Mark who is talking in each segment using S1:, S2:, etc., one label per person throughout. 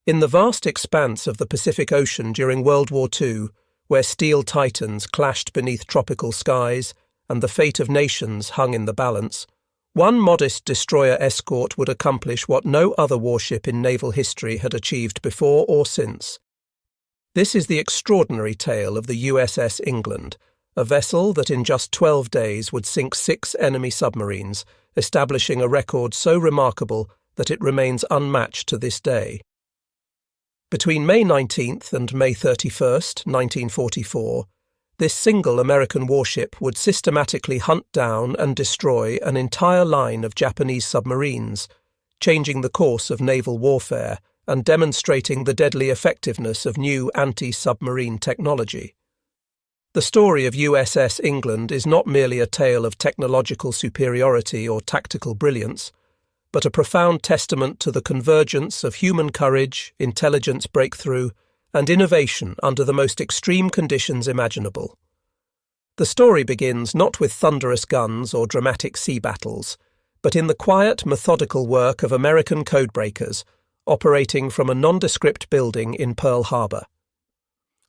S1: In the vast expanse of the Pacific Ocean during World War II, where steel titans clashed beneath tropical skies and the fate of nations hung in the balance, one modest destroyer escort would accomplish what no other warship in naval history had achieved before or since. This is the extraordinary tale of the USS England, a vessel that in just 12 days would sink 6 enemy submarines, establishing a record so remarkable that it remains unmatched to this day. Between May 19th and May 31st, 1944, this single American warship would systematically hunt down and destroy an entire line of Japanese submarines, changing the course of naval warfare and demonstrating the deadly effectiveness of new anti-submarine technology. The story of USS England is not merely a tale of technological superiority or tactical brilliance, but a profound testament to the convergence of human courage, intelligence breakthrough, and innovation under the most extreme conditions imaginable. The story begins not with thunderous guns or dramatic sea battles, but in the quiet, methodical work of American codebreakers operating from a nondescript building in Pearl Harbor.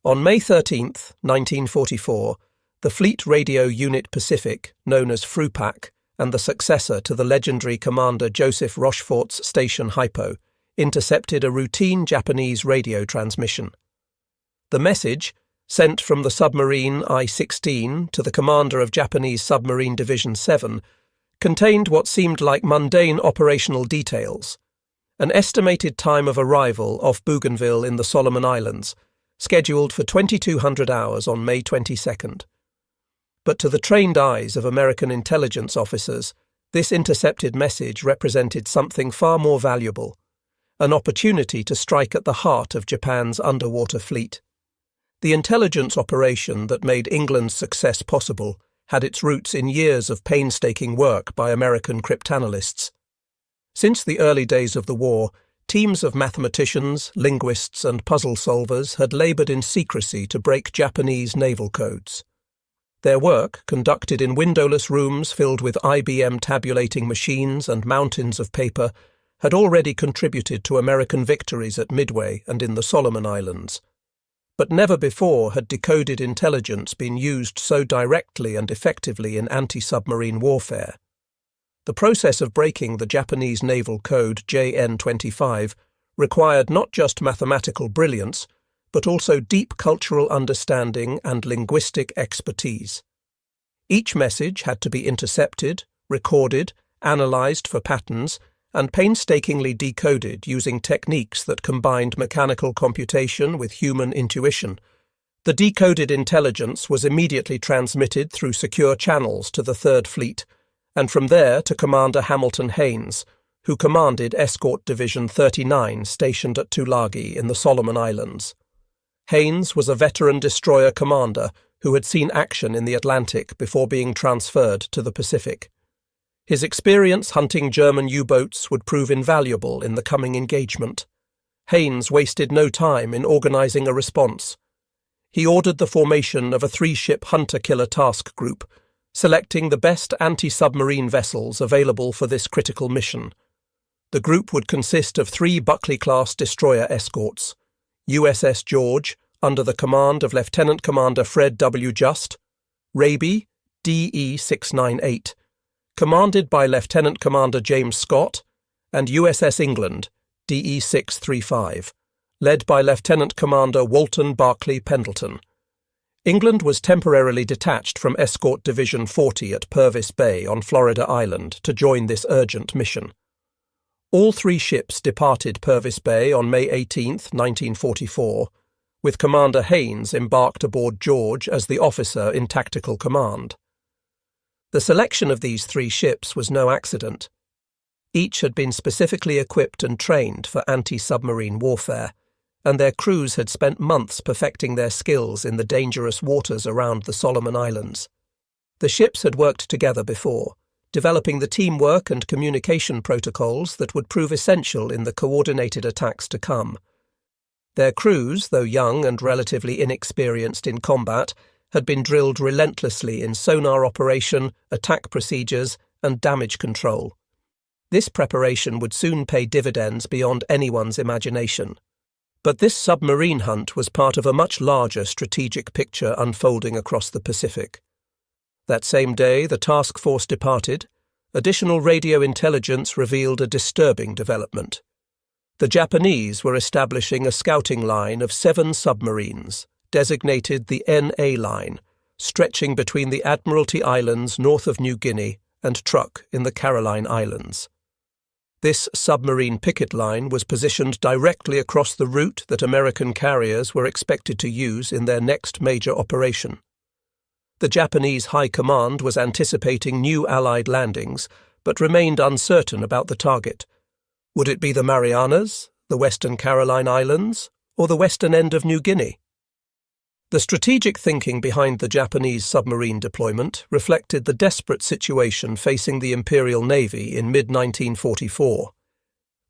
S1: On May 13, 1944, the Fleet Radio Unit Pacific, known as FRUPAC, and the successor to the legendary Commander Joseph Rochefort's Station Hypo, intercepted a routine Japanese radio transmission. The message, sent from the submarine I-16 to the commander of Japanese Submarine Division 7, contained what seemed like mundane operational details: an estimated time of arrival off Bougainville in the Solomon Islands, scheduled for 2200 hours on May 22nd. But to the trained eyes of American intelligence officers, this intercepted message represented something far more valuable: an opportunity to strike at the heart of Japan's underwater fleet. The intelligence operation that made England's success possible had its roots in years of painstaking work by American cryptanalysts. Since the early days of the war, teams of mathematicians, linguists, and puzzle solvers had laboured in secrecy to break Japanese naval codes. Their work, conducted in windowless rooms filled with IBM tabulating machines and mountains of paper, had already contributed to American victories at Midway and in the Solomon Islands. But never before had decoded intelligence been used so directly and effectively in anti-submarine warfare. The process of breaking the Japanese naval code JN-25 required not just mathematical brilliance, but also deep cultural understanding and linguistic expertise. Each message had to be intercepted, recorded, analysed for patterns, and painstakingly decoded using techniques that combined mechanical computation with human intuition. The decoded intelligence was immediately transmitted through secure channels to the Third Fleet, and from there to Commander Hamilton Haines, who commanded Escort Division 39 stationed at Tulagi in the Solomon Islands. Haines was a veteran destroyer commander who had seen action in the Atlantic before being transferred to the Pacific. His experience hunting German U-boats would prove invaluable in the coming engagement. Haines wasted no time in organising a response. He ordered the formation of a 3-ship hunter-killer task group, selecting the best anti-submarine vessels available for this critical mission. The group would consist of 3 Buckley-class destroyer escorts: USS George, under the command of Lieutenant Commander Fred W. Just; Raby, DE-698, commanded by Lieutenant Commander James Scott; and USS England, DE-635, led by Lieutenant Commander Walton Barclay Pendleton. England was temporarily detached from Escort Division 40 at Purvis Bay on Florida Island to join this urgent mission. All 3 ships departed Purvis Bay on May 18, 1944, with Commander Haines embarked aboard George as the officer in tactical command. The selection of these 3 ships was no accident. Each had been specifically equipped and trained for anti-submarine warfare, and their crews had spent months perfecting their skills in the dangerous waters around the Solomon Islands. The ships had worked together before, developing the teamwork and communication protocols that would prove essential in the coordinated attacks to come. Their crews, though young and relatively inexperienced in combat, had been drilled relentlessly in sonar operation, attack procedures, and damage control. This preparation would soon pay dividends beyond anyone's imagination. But this submarine hunt was part of a much larger strategic picture unfolding across the Pacific. That same day, the task force departed. Additional radio intelligence revealed a disturbing development. The Japanese were establishing a scouting line of 7 submarines, designated the NA Line, stretching between the Admiralty Islands north of New Guinea and Truk in the Caroline Islands. This submarine picket line was positioned directly across the route that American carriers were expected to use in their next major operation. The Japanese High Command was anticipating new Allied landings, but remained uncertain about the target. Would it be the Marianas, the Western Caroline Islands, or the western end of New Guinea? The strategic thinking behind the Japanese submarine deployment reflected the desperate situation facing the Imperial Navy in mid-1944.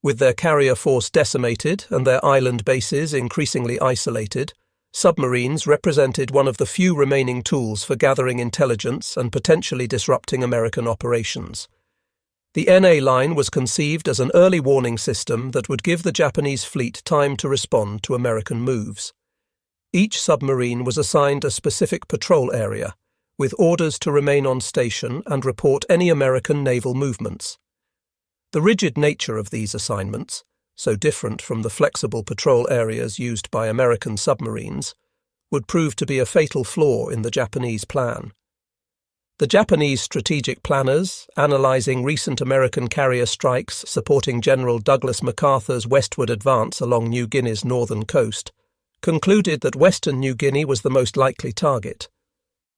S1: With their carrier force decimated and their island bases increasingly isolated, submarines represented one of the few remaining tools for gathering intelligence and potentially disrupting American operations. The NA Line was conceived as an early warning system that would give the Japanese fleet time to respond to American moves. Each submarine was assigned a specific patrol area, with orders to remain on station and report any American naval movements. The rigid nature of these assignments, so different from the flexible patrol areas used by American submarines, would prove to be a fatal flaw in the Japanese plan. The Japanese strategic planners, analyzing recent American carrier strikes supporting General Douglas MacArthur's westward advance along New Guinea's northern coast, concluded that Western New Guinea was the most likely target.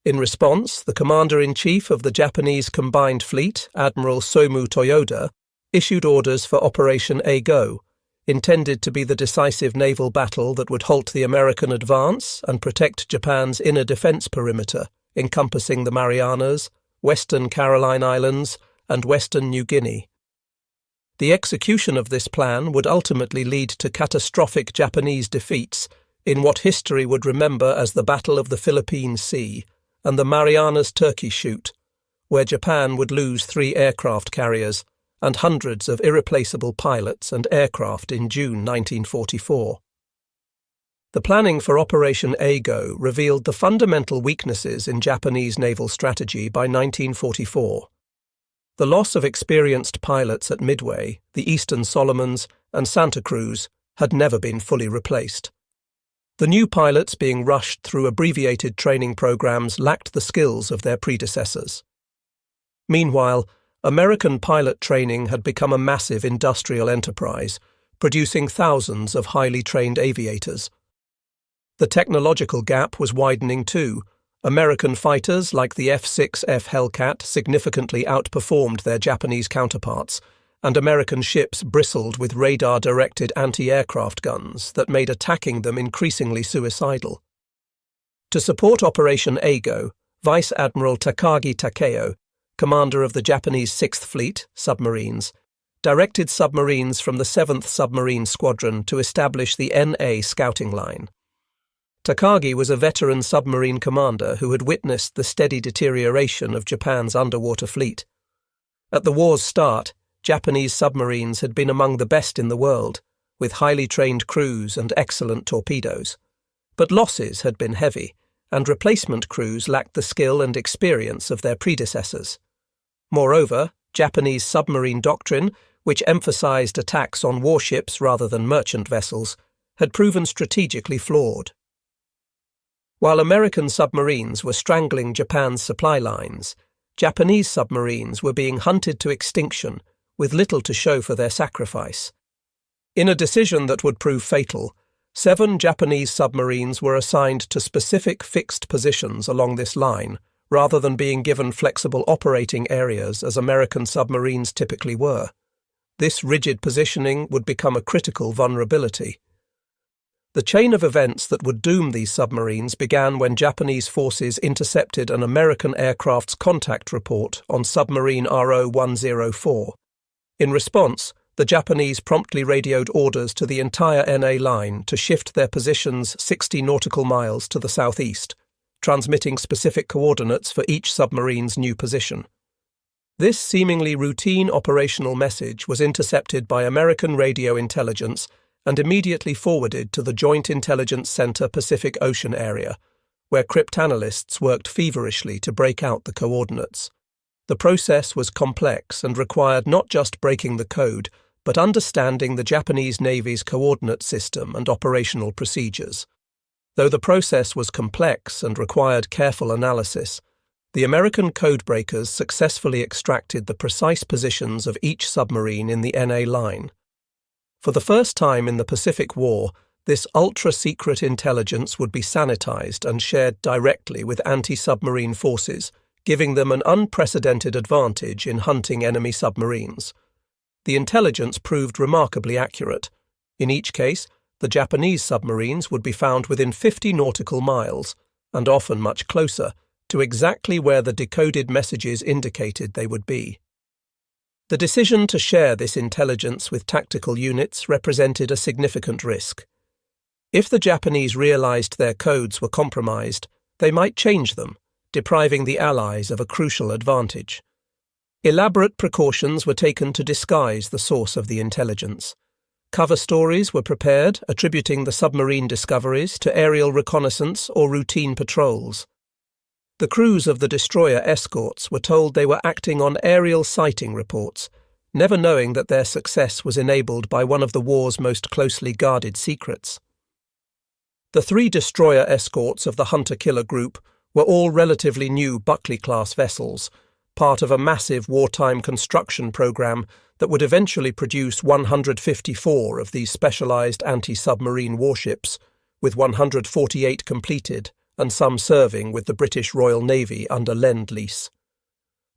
S1: In response, the Commander-in-Chief of the Japanese Combined Fleet, Admiral Somu Toyoda, issued orders for Operation A-Go, intended to be the decisive naval battle that would halt the American advance and protect Japan's inner defense perimeter, encompassing the Marianas, Western Caroline Islands, and Western New Guinea. The execution of this plan would ultimately lead to catastrophic Japanese defeats in what history would remember as the Battle of the Philippine Sea and the Marianas Turkey Shoot, where Japan would lose 3 aircraft carriers and hundreds of irreplaceable pilots and aircraft in June 1944. The planning for Operation A-Go revealed the fundamental weaknesses in Japanese naval strategy by 1944. The loss of experienced pilots at Midway, the Eastern Solomons, and Santa Cruz had never been fully replaced. The new pilots being rushed through abbreviated training programs lacked the skills of their predecessors. Meanwhile, American pilot training had become a massive industrial enterprise, producing thousands of highly trained aviators. The technological gap was widening too. American fighters like the F-6F Hellcat significantly outperformed their Japanese counterparts, and American ships bristled with radar-directed anti-aircraft guns that made attacking them increasingly suicidal. To support Operation A-Go, Vice Admiral Takagi Takeo, commander of the Japanese 6th Fleet, submarines, directed submarines from the 7th Submarine Squadron to establish the NA scouting line. Takagi was a veteran submarine commander who had witnessed the steady deterioration of Japan's underwater fleet. At the war's start, Japanese submarines had been among the best in the world, with highly trained crews and excellent torpedoes. But losses had been heavy, and replacement crews lacked the skill and experience of their predecessors. Moreover, Japanese submarine doctrine, which emphasized attacks on warships rather than merchant vessels, had proven strategically flawed. While American submarines were strangling Japan's supply lines, Japanese submarines were being hunted to extinction, with little to show for their sacrifice. In a decision that would prove fatal, 7 Japanese submarines were assigned to specific fixed positions along this line, rather than being given flexible operating areas as American submarines typically were. This rigid positioning would become a critical vulnerability. The chain of events that would doom these submarines began when Japanese forces intercepted an American aircraft's contact report on submarine RO-104. In response, the Japanese promptly radioed orders to the entire NA line to shift their positions 60 nautical miles to the southeast, transmitting specific coordinates for each submarine's new position. This seemingly routine operational message was intercepted by American radio intelligence and immediately forwarded to the Joint Intelligence Center Pacific Ocean area, where cryptanalysts worked feverishly to break out the coordinates. The process was complex and required not just breaking the code, but understanding the Japanese Navy's coordinate system and operational procedures. Though the process was complex and required careful analysis, the American codebreakers successfully extracted the precise positions of each submarine in the NA line. For the first time in the Pacific War, this ultra-secret intelligence would be sanitized and shared directly with anti-submarine forces, giving them an unprecedented advantage in hunting enemy submarines. The intelligence proved remarkably accurate. In each case, the Japanese submarines would be found within 50 nautical miles, and often much closer, to exactly where the decoded messages indicated they would be. The decision to share this intelligence with tactical units represented a significant risk. If the Japanese realized their codes were compromised, they might change them, depriving the Allies of a crucial advantage. Elaborate precautions were taken to disguise the source of the intelligence. Cover stories were prepared attributing the submarine discoveries to aerial reconnaissance or routine patrols. The crews of the destroyer escorts were told they were acting on aerial sighting reports, never knowing that their success was enabled by one of the war's most closely guarded secrets. The 3 destroyer escorts of the hunter-killer group were all relatively new Buckley-class vessels, part of a massive wartime construction program that would eventually produce 154 of these specialized anti-submarine warships, with 148 completed and some serving with the British Royal Navy under Lend-Lease.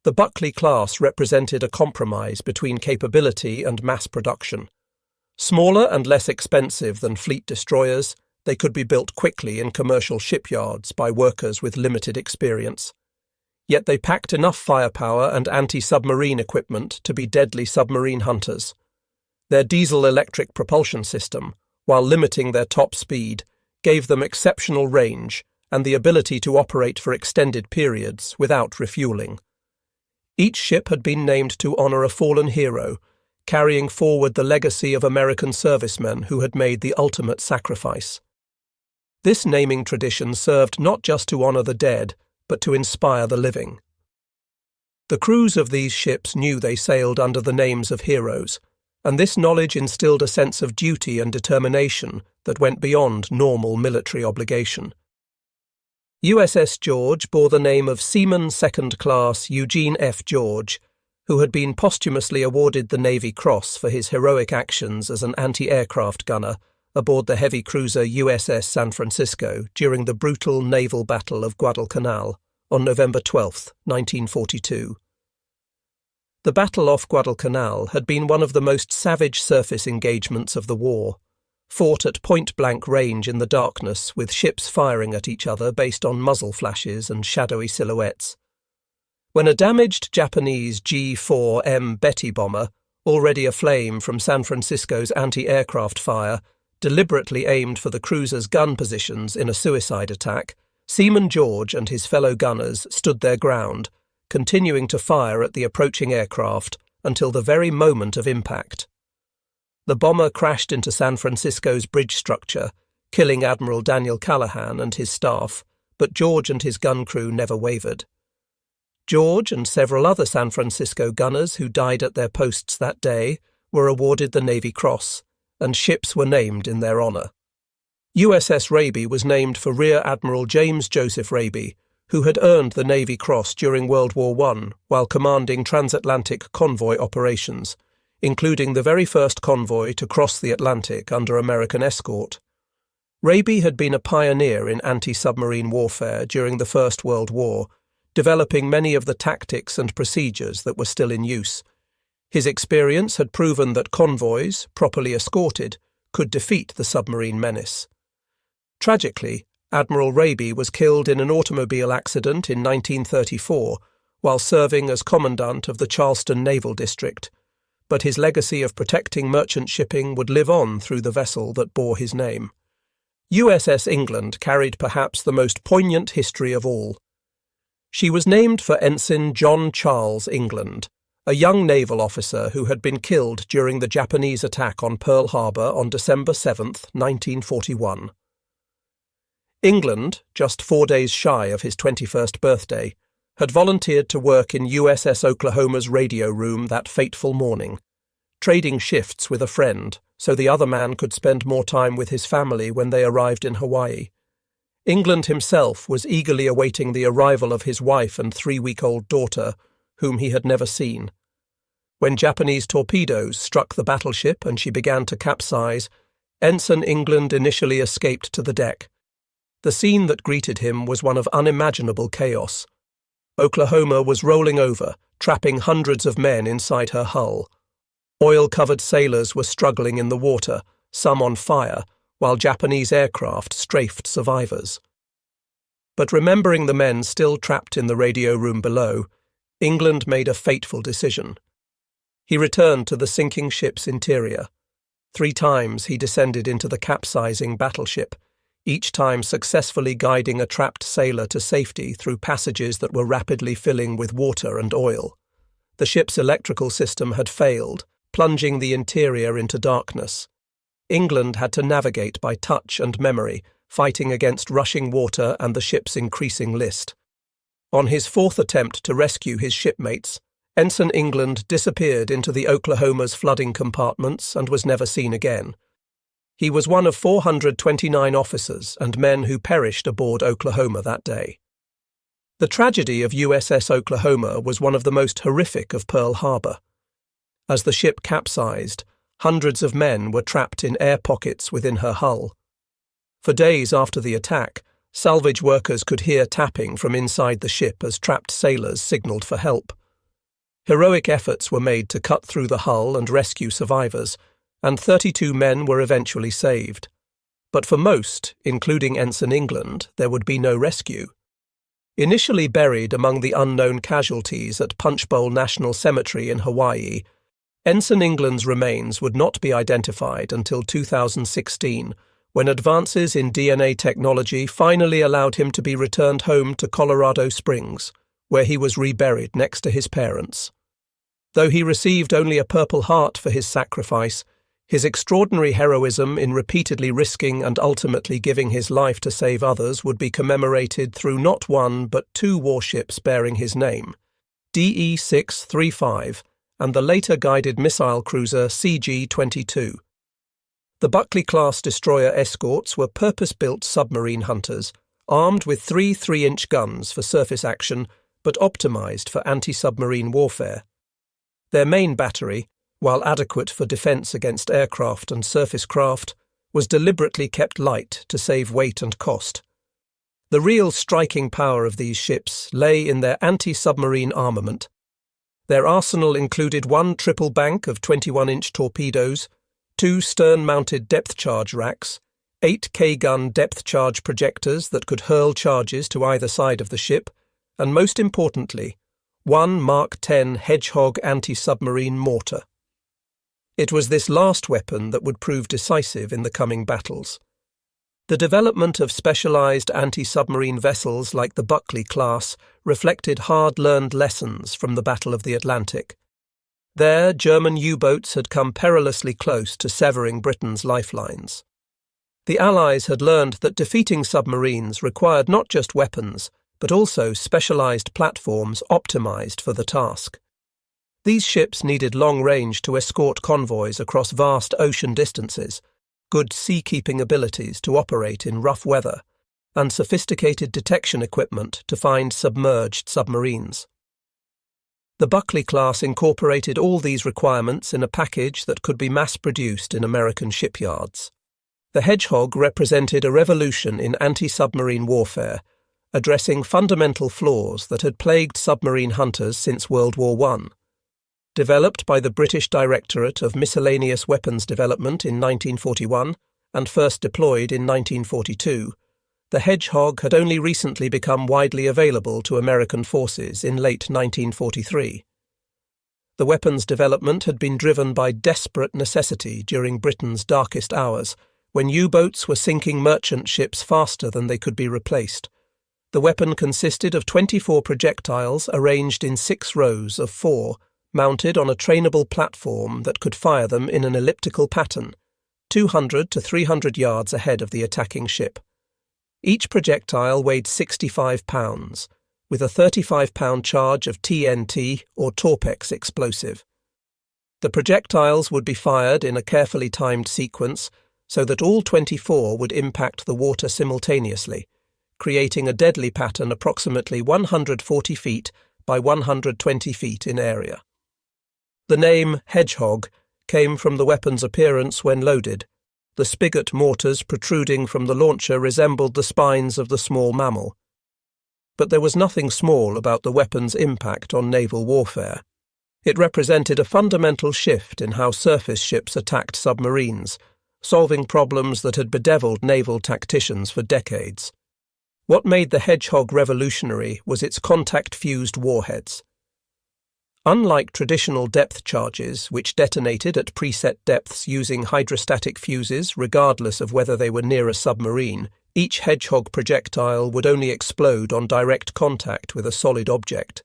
S1: The Buckley class represented a compromise between capability and mass production. Smaller and less expensive than fleet destroyers, they could be built quickly in commercial shipyards by workers with limited experience. Yet they packed enough firepower and anti-submarine equipment to be deadly submarine hunters. Their diesel-electric propulsion system, while limiting their top speed, gave them exceptional range and the ability to operate for extended periods without refueling. Each ship had been named to honor a fallen hero, carrying forward the legacy of American servicemen who had made the ultimate sacrifice. This naming tradition served not just to honor the dead, but to inspire the living. The crews of these ships knew they sailed under the names of heroes, and this knowledge instilled a sense of duty and determination that went beyond normal military obligation. USS George bore the name of Seaman Second Class Eugene F. George, who had been posthumously awarded the Navy Cross for his heroic actions as an anti-aircraft gunner aboard the heavy cruiser USS San Francisco during the brutal naval battle of Guadalcanal on November 12, 1942. The battle off Guadalcanal had been one of the most savage surface engagements of the war, fought at point-blank range in the darkness with ships firing at each other based on muzzle flashes and shadowy silhouettes. When a damaged Japanese G-4M Betty bomber, already aflame from San Francisco's anti-aircraft fire, deliberately aimed for the cruiser's gun positions in a suicide attack, Seaman George and his fellow gunners stood their ground, continuing to fire at the approaching aircraft until the very moment of impact. The bomber crashed into San Francisco's bridge structure, killing Admiral Daniel Callahan and his staff, but George and his gun crew never wavered. George and several other San Francisco gunners who died at their posts that day were awarded the Navy Cross, and ships were named in their honor. USS Raby was named for Rear Admiral James Joseph Raby, who had earned the Navy Cross during World War I while commanding transatlantic convoy operations, including the very first convoy to cross the Atlantic under American escort. Raby had been a pioneer in anti-submarine warfare during the First World War, developing many of the tactics and procedures that were still in use. His experience had proven that convoys, properly escorted, could defeat the submarine menace. Tragically, Admiral Raby was killed in an automobile accident in 1934 while serving as commandant of the Charleston Naval District, but his legacy of protecting merchant shipping would live on through the vessel that bore his name. USS England carried perhaps the most poignant history of all. She was named for Ensign John Charles England, a young naval officer who had been killed during the Japanese attack on Pearl Harbor on December 7, 1941. England, just 4 days shy of his 21st birthday, had volunteered to work in USS Oklahoma's radio room that fateful morning, trading shifts with a friend so the other man could spend more time with his family when they arrived in Hawaii. England himself was eagerly awaiting the arrival of his wife and 3-week-old daughter, whom he had never seen. When Japanese torpedoes struck the battleship and she began to capsize, Ensign England initially escaped to the deck. The scene that greeted him was one of unimaginable chaos. Oklahoma was rolling over, trapping hundreds of men inside her hull. Oil-covered sailors were struggling in the water, some on fire, while Japanese aircraft strafed survivors. But remembering the men still trapped in the radio room below, England made a fateful decision. He returned to the sinking ship's interior. 3 times he descended into the capsizing battleship, each time successfully guiding a trapped sailor to safety through passages that were rapidly filling with water and oil. The ship's electrical system had failed, plunging the interior into darkness. England had to navigate by touch and memory, fighting against rushing water and the ship's increasing list. On his 4th attempt to rescue his shipmates, Ensign England disappeared into the Oklahoma's flooding compartments and was never seen again. He was one of 429 officers and men who perished aboard Oklahoma that day. The tragedy of USS Oklahoma was one of the most horrific of Pearl Harbor. As the ship capsized, hundreds of men were trapped in air pockets within her hull. For days after the attack, salvage workers could hear tapping from inside the ship as trapped sailors signaled for help. Heroic efforts were made to cut through the hull and rescue survivors, and 32 men were eventually saved. But for most, including Ensign England, there would be no rescue. Initially buried among the unknown casualties at Punchbowl National Cemetery in Hawaii, Ensign England's remains would not be identified until 2016, when advances in DNA technology finally allowed him to be returned home to Colorado Springs, where he was reburied next to his parents. Though he received only a Purple Heart for his sacrifice, his extraordinary heroism in repeatedly risking and ultimately giving his life to save others would be commemorated through not 1 but 2 warships bearing his name, DE-635 and the later guided missile cruiser CG-22. The Buckley-class destroyer escorts were purpose-built submarine hunters, armed with 3 3-inch guns for surface action but optimized for anti-submarine warfare. Their main battery, while adequate for defense against aircraft and surface craft, was deliberately kept light to save weight and cost. The real striking power of these ships lay in their anti-submarine armament. Their arsenal included 1 triple bank of 21-inch torpedoes, 2 stern-mounted depth-charge racks, 8 K-gun depth-charge projectors that could hurl charges to either side of the ship, and most importantly, 1 Mark 10 Hedgehog anti-submarine mortar. It was this last weapon that would prove decisive in the coming battles. The development of specialized anti-submarine vessels like the Buckley class reflected hard-learned lessons from the Battle of the Atlantic. There, German U-boats had come perilously close to severing Britain's lifelines. The Allies had learned that defeating submarines required not just weapons, but also specialized platforms optimized for the task. These ships needed long range to escort convoys across vast ocean distances, good seakeeping abilities to operate in rough weather, and sophisticated detection equipment to find submerged submarines. The Buckley class incorporated all these requirements in a package that could be mass-produced in American shipyards. The Hedgehog represented a revolution in anti-submarine warfare, addressing fundamental flaws that had plagued submarine hunters since World War I. Developed by the British Directorate of Miscellaneous Weapons Development in 1941 and first deployed in 1942, the Hedgehog had only recently become widely available to American forces in late 1943. The weapons development had been driven by desperate necessity during Britain's darkest hours, when U-boats were sinking merchant ships faster than they could be replaced. The weapon consisted of 24 projectiles arranged in 6 rows of 4, mounted on a trainable platform that could fire them in an elliptical pattern, 200 to 300 yards ahead of the attacking ship. Each projectile weighed 65 pounds, with a 35-pound charge of TNT or Torpex explosive. The projectiles would be fired in a carefully timed sequence so that all 24 would impact the water simultaneously, creating a deadly pattern approximately 140 feet by 120 feet in area. The name Hedgehog came from the weapon's appearance when loaded. The spigot mortars protruding from the launcher resembled the spines of the small mammal. But there was nothing small about the weapon's impact on naval warfare. It represented a fundamental shift in how surface ships attacked submarines, solving problems that had bedeviled naval tacticians for decades. What made the Hedgehog revolutionary was its contact-fused warheads. Unlike traditional depth charges, which detonated at preset depths using hydrostatic fuses regardless of whether they were near a submarine, each Hedgehog projectile would only explode on direct contact with a solid object.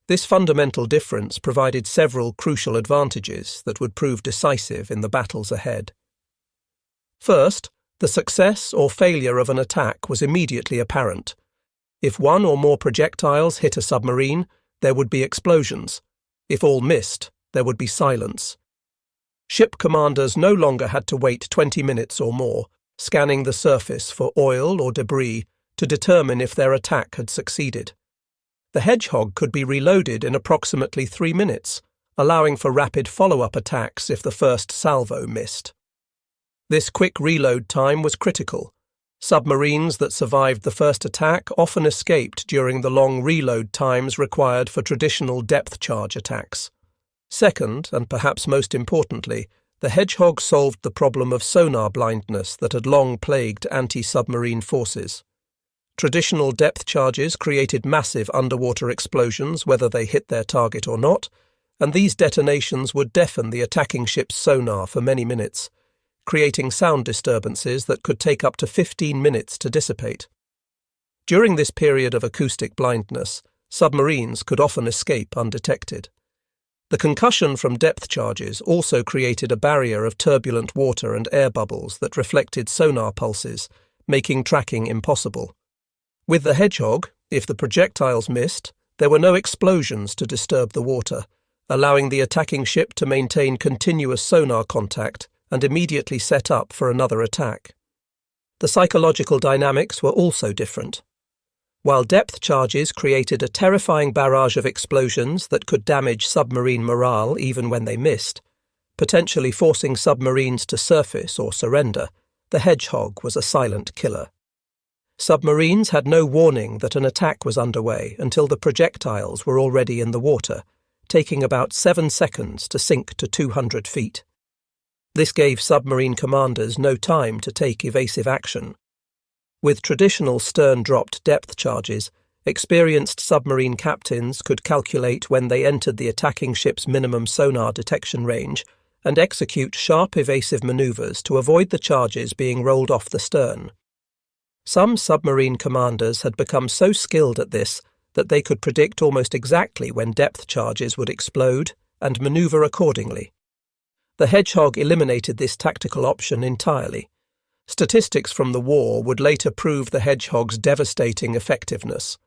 S1: This fundamental difference provided several crucial advantages that would prove decisive in the battles ahead. First, the success or failure of an attack was immediately apparent. If one or more projectiles hit a submarine, there would be explosions. If all missed, there would be silence. Ship commanders no longer had to wait 20 minutes or more, scanning the surface for oil or debris to determine if their attack had succeeded. The Hedgehog could be reloaded in approximately 3 minutes, allowing for rapid follow-up attacks if the first salvo missed. This quick reload time was critical. Submarines that survived the first attack often escaped during the long reload times required for traditional depth charge attacks. Second, and perhaps most importantly, the Hedgehog solved the problem of sonar blindness that had long plagued anti-submarine forces. Traditional depth charges created massive underwater explosions whether they hit their target or not, and these detonations would deafen the attacking ship's sonar for many minutes, creating sound disturbances that could take up to 15 minutes to dissipate. During this period of acoustic blindness, submarines could often escape undetected. The concussion from depth charges also created a barrier of turbulent water and air bubbles that reflected sonar pulses, making tracking impossible. With the Hedgehog, if the projectiles missed, there were no explosions to disturb the water, allowing the attacking ship to maintain continuous sonar contact and immediately set up for another attack. The psychological dynamics were also different. While depth charges created a terrifying barrage of explosions that could damage submarine morale even when they missed, potentially forcing submarines to surface or surrender, the Hedgehog was a silent killer. Submarines had no warning that an attack was underway until the projectiles were already in the water, taking about 7 seconds to sink to 200 feet. This gave submarine commanders no time to take evasive action. With traditional stern-dropped depth charges, experienced submarine captains could calculate when they entered the attacking ship's minimum sonar detection range and execute sharp evasive maneuvers to avoid the charges being rolled off the stern. Some submarine commanders had become so skilled at this that they could predict almost exactly when depth charges would explode and maneuver accordingly. The Hedgehog eliminated this tactical option entirely. Statistics from the war would later prove the Hedgehog's devastating effectiveness.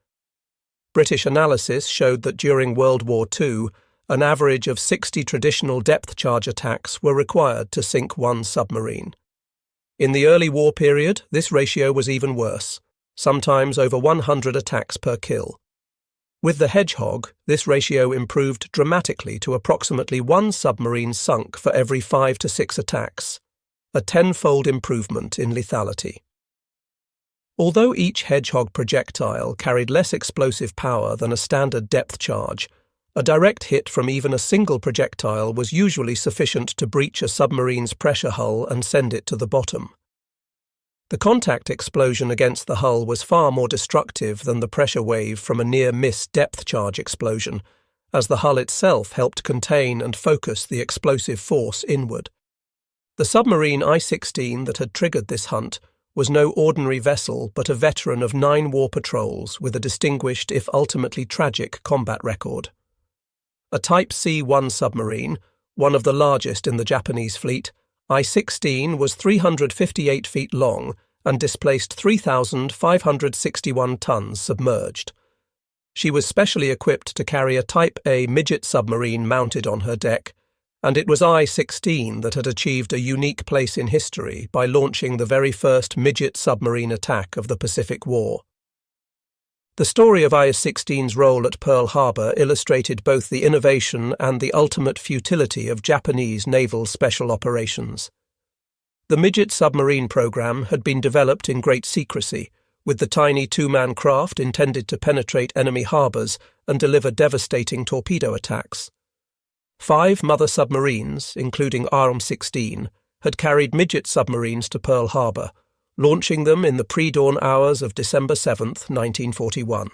S1: British analysis showed that during World War II, an average of 60 traditional depth charge attacks were required to sink one submarine. In the early war period, this ratio was even worse, sometimes over 100 attacks per kill. With the Hedgehog, this ratio improved dramatically to approximately 1 submarine sunk for every 5 to 6 attacks, a 10-fold improvement in lethality. Although each Hedgehog projectile carried less explosive power than a standard depth charge, a direct hit from even a single projectile was usually sufficient to breach a submarine's pressure hull and send it to the bottom. The contact explosion against the hull was far more destructive than the pressure wave from a near-miss depth charge explosion, as the hull itself helped contain and focus the explosive force inward. The submarine I-16 that had triggered this hunt was no ordinary vessel but a veteran of 9 war patrols with a distinguished if ultimately tragic combat record. A Type C-1 submarine, one of the largest in the Japanese fleet, I-16 was 358 feet long and displaced 3,561 tons submerged. She was specially equipped to carry a Type A midget submarine mounted on her deck, and it was I-16 that had achieved a unique place in history by launching the very first midget submarine attack of the Pacific War. The story of I-16's role at Pearl Harbor illustrated both the innovation and the ultimate futility of Japanese naval special operations. The midget submarine program had been developed in great secrecy, with the tiny two-man craft intended to penetrate enemy harbors and deliver devastating torpedo attacks. 5 mother submarines, including ARM-16, had carried midget submarines to Pearl Harbor, launching them in the pre-dawn hours of December 7, 1941.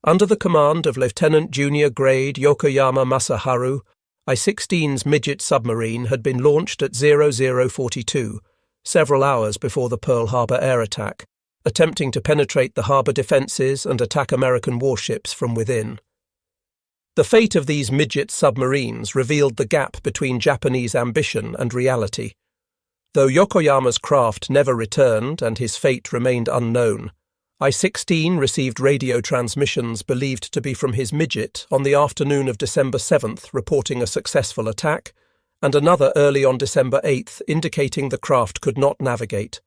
S1: Under the command of Lieutenant Junior Grade Yokoyama Masaharu, I-16's midget submarine had been launched at 0042, several hours before the Pearl Harbor air attack, attempting to penetrate the harbor defenses and attack American warships from within. The fate of these midget submarines revealed the gap between Japanese ambition and reality. Though Yokoyama's craft never returned and his fate remained unknown, I-16 received radio transmissions believed to be from his midget on the afternoon of December 7th reporting a successful attack, and another early on December 8th indicating the craft could not navigate.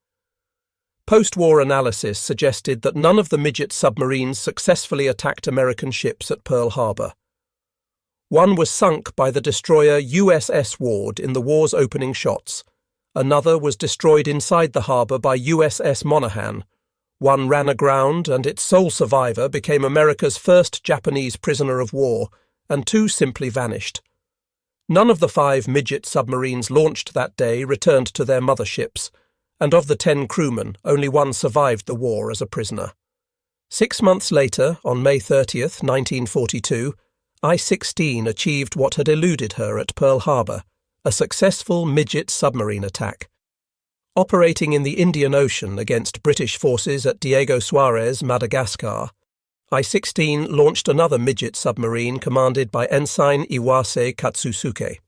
S1: Post-war analysis suggested that none of the midget submarines successfully attacked American ships at Pearl Harbor. One was sunk by the destroyer USS Ward in the war's opening shots. Another was destroyed inside the harbor by USS Monaghan. One ran aground, and its sole survivor became America's first Japanese prisoner of war, and 2 simply vanished. None of the 5 midget submarines launched that day returned to their motherships, and of the 10 crewmen, only 1 survived the war as a prisoner. 6 months later, on May 30, 1942, I-16 achieved what had eluded her at Pearl Harbor, a successful midget submarine attack. Operating in the Indian Ocean against British forces at Diego Suarez, Madagascar, I-16 launched another midget submarine commanded by Ensign Iwase Katsusuke.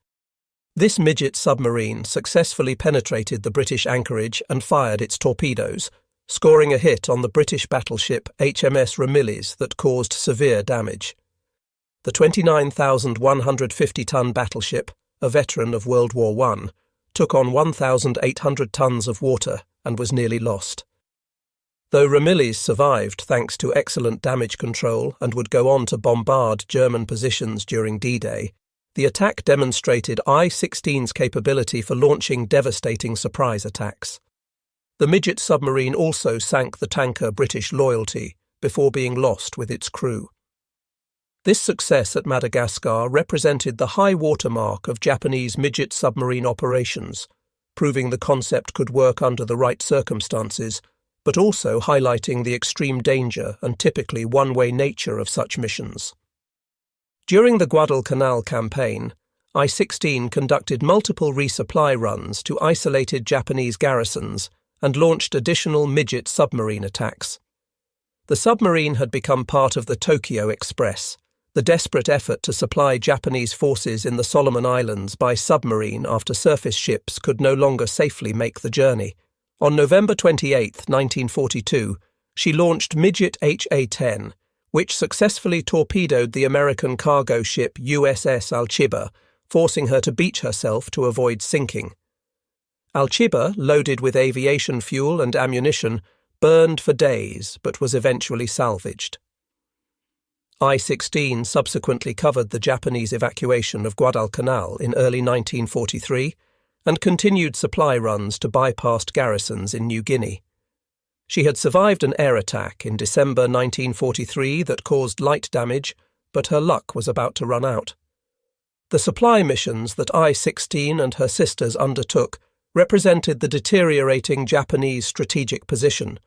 S1: This midget submarine successfully penetrated the British anchorage and fired its torpedoes, scoring a hit on the British battleship HMS Ramillies that caused severe damage. The 29,150-ton battleship, a veteran of World War I, took on 1,800 tons of water and was nearly lost. Though Ramillies survived thanks to excellent damage control and would go on to bombard German positions during D-Day, the attack demonstrated I-16's capability for launching devastating surprise attacks. The midget submarine also sank the tanker British Loyalty before being lost with its crew. This success at Madagascar represented the high watermark of Japanese midget submarine operations, proving the concept could work under the right circumstances, but also highlighting the extreme danger and typically one-way nature of such missions. During the Guadalcanal campaign, I-16 conducted multiple resupply runs to isolated Japanese garrisons and launched additional midget submarine attacks. The submarine had become part of the Tokyo Express, the desperate effort to supply Japanese forces in the Solomon Islands by submarine after surface ships could no longer safely make the journey. On November 28, 1942, she launched midget HA-10, which successfully torpedoed the American cargo ship USS Alchiba, forcing her to beach herself to avoid sinking. Alchiba, loaded with aviation fuel and ammunition, burned for days but was eventually salvaged. I-16 subsequently covered the Japanese evacuation of Guadalcanal in early 1943 and continued supply runs to bypassed garrisons in New Guinea. She had survived an air attack in December 1943 that caused light damage, but her luck was about to run out. The supply missions that I-16 and her sisters undertook represented the deteriorating Japanese strategic position.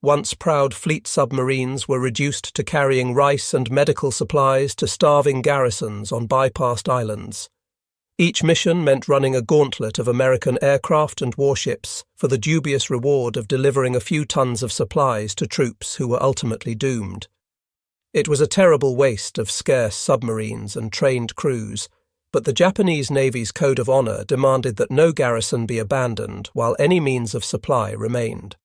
S1: Once proud fleet submarines were reduced to carrying rice and medical supplies to starving garrisons on bypassed islands. Each mission meant running a gauntlet of American aircraft and warships for the dubious reward of delivering a few tons of supplies to troops who were ultimately doomed. It was a terrible waste of scarce submarines and trained crews, but the Japanese Navy's code of honor demanded that no garrison be abandoned while any means of supply remained.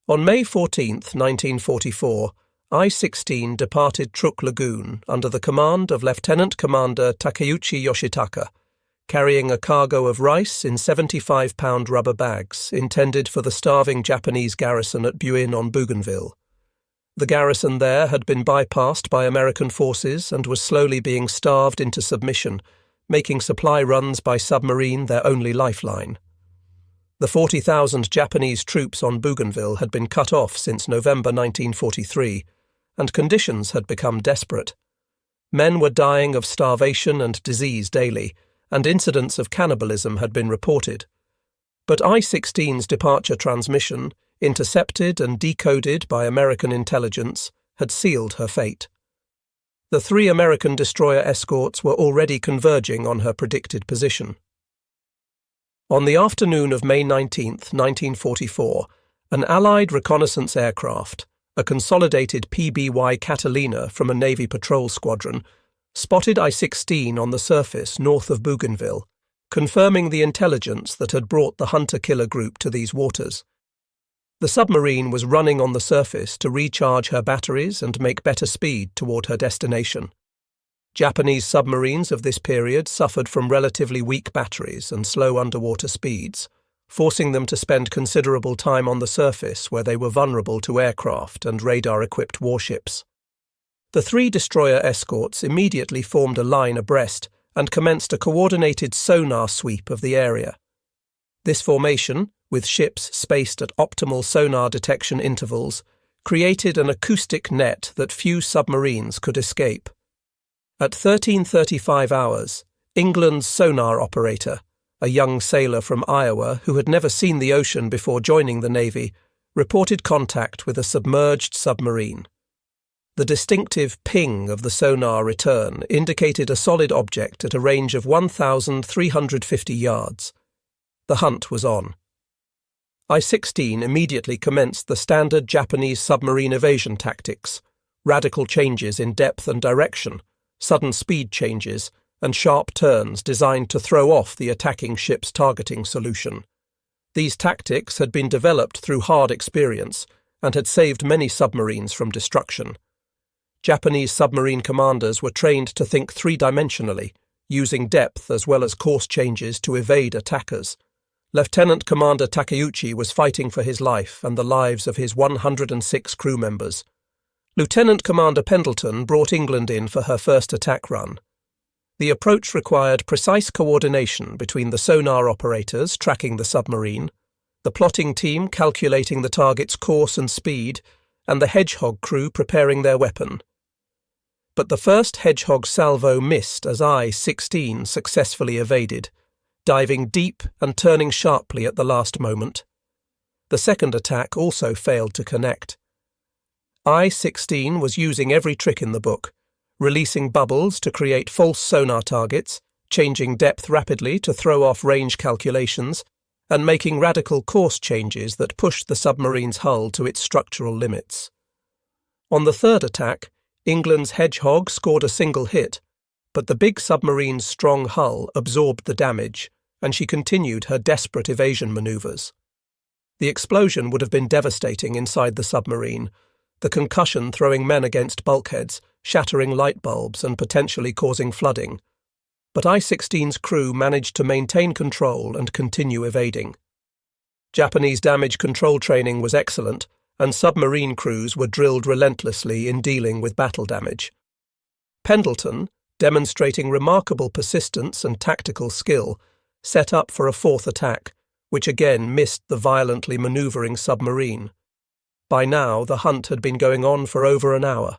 S1: On May 14, 1944, I-16 departed Truk Lagoon under the command of Lieutenant Commander Takeuchi Yoshitaka, carrying a cargo of rice in 75-pound rubber bags intended for the starving Japanese garrison at Buin on Bougainville. The garrison there had been bypassed by American forces and was slowly being starved into submission, making supply runs by submarine their only lifeline. The 40,000 Japanese troops on Bougainville had been cut off since November 1943, and conditions had become desperate. Men were dying of starvation and disease daily, and incidents of cannibalism had been reported. But I-16's departure transmission, intercepted and decoded by American intelligence, had sealed her fate. The 3 American destroyer escorts were already converging on her predicted position. On the afternoon of May 19, 1944, an Allied reconnaissance aircraft, a consolidated PBY Catalina from a Navy patrol squadron, spotted I-16 on the surface north of Bougainville, confirming the intelligence that had brought the hunter-killer group to these waters. The submarine was running on the surface to recharge her batteries and make better speed toward her destination. Japanese submarines of this period suffered from relatively weak batteries and slow underwater speeds, forcing them to spend considerable time on the surface where they were vulnerable to aircraft and radar-equipped warships. The 3 destroyer escorts immediately formed a line abreast and commenced a coordinated sonar sweep of the area. This formation, with ships spaced at optimal sonar detection intervals, created an acoustic net that few submarines could escape. At 13:35 hours, England's sonar operator, a young sailor from Iowa who had never seen the ocean before joining the Navy, reported contact with a submerged submarine. The distinctive ping of the sonar return indicated a solid object at a range of 1,350 yards. The hunt was on. I-16 immediately commenced the standard Japanese submarine evasion tactics, radical changes in depth and direction, sudden speed changes, and sharp turns designed to throw off the attacking ship's targeting solution. These tactics had been developed through hard experience and had saved many submarines from destruction. Japanese submarine commanders were trained to think three-dimensionally, using depth as well as course changes to evade attackers. Lieutenant Commander Takeuchi was fighting for his life and the lives of his 106 crew members. Lieutenant Commander Pendleton brought England in for her first attack run. The approach required precise coordination between the sonar operators tracking the submarine, the plotting team calculating the target's course and speed, and the Hedgehog crew preparing their weapon. But the first Hedgehog salvo missed as I-16 successfully evaded, diving deep and turning sharply at the last moment. The second attack also failed to connect. I-16 was using every trick in the book, releasing bubbles to create false sonar targets, changing depth rapidly to throw off range calculations, and making radical course changes that pushed the submarine's hull to its structural limits. On the third attack, England's Hedgehog scored a single hit, but the big submarine's strong hull absorbed the damage, and she continued her desperate evasion maneuvers. The explosion would have been devastating inside the submarine, the concussion throwing men against bulkheads, shattering light bulbs and potentially causing flooding. But I-16's crew managed to maintain control and continue evading. Japanese damage control training was excellent, and submarine crews were drilled relentlessly in dealing with battle damage. Pendleton, demonstrating remarkable persistence and tactical skill, set up for a fourth attack, which again missed the violently manoeuvring submarine. By now, the hunt had been going on for over an hour.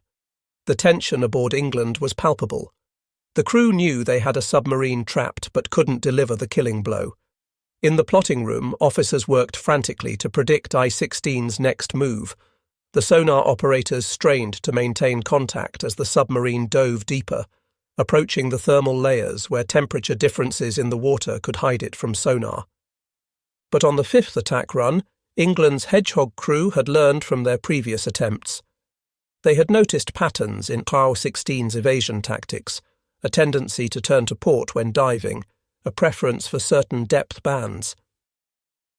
S1: The tension aboard England was palpable. The crew knew they had a submarine trapped but couldn't deliver the killing blow. In the plotting room, officers worked frantically to predict I-16's next move. The sonar operators strained to maintain contact as the submarine dove deeper, approaching the thermal layers where temperature differences in the water could hide it from sonar. But on the fifth attack run, England's Hedgehog crew had learned from their previous attempts. They had noticed patterns in WWII's evasion tactics, a tendency to turn to port when diving, a preference for certain depth bands.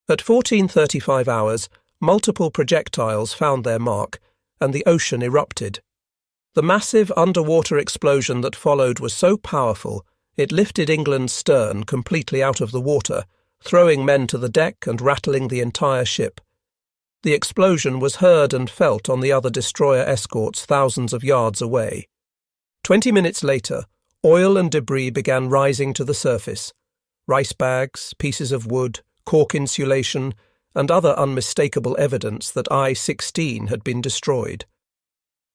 S1: At 14:35 hours, multiple projectiles found their mark, and the ocean erupted. The massive underwater explosion that followed was so powerful it lifted England's stern completely out of the water, throwing men to the deck and rattling the entire ship. The explosion was heard and felt on the other destroyer escorts thousands of yards away. 20 minutes later, oil and debris began rising to the surface. Rice bags, pieces of wood, cork insulation, and other unmistakable evidence that I-16 had been destroyed.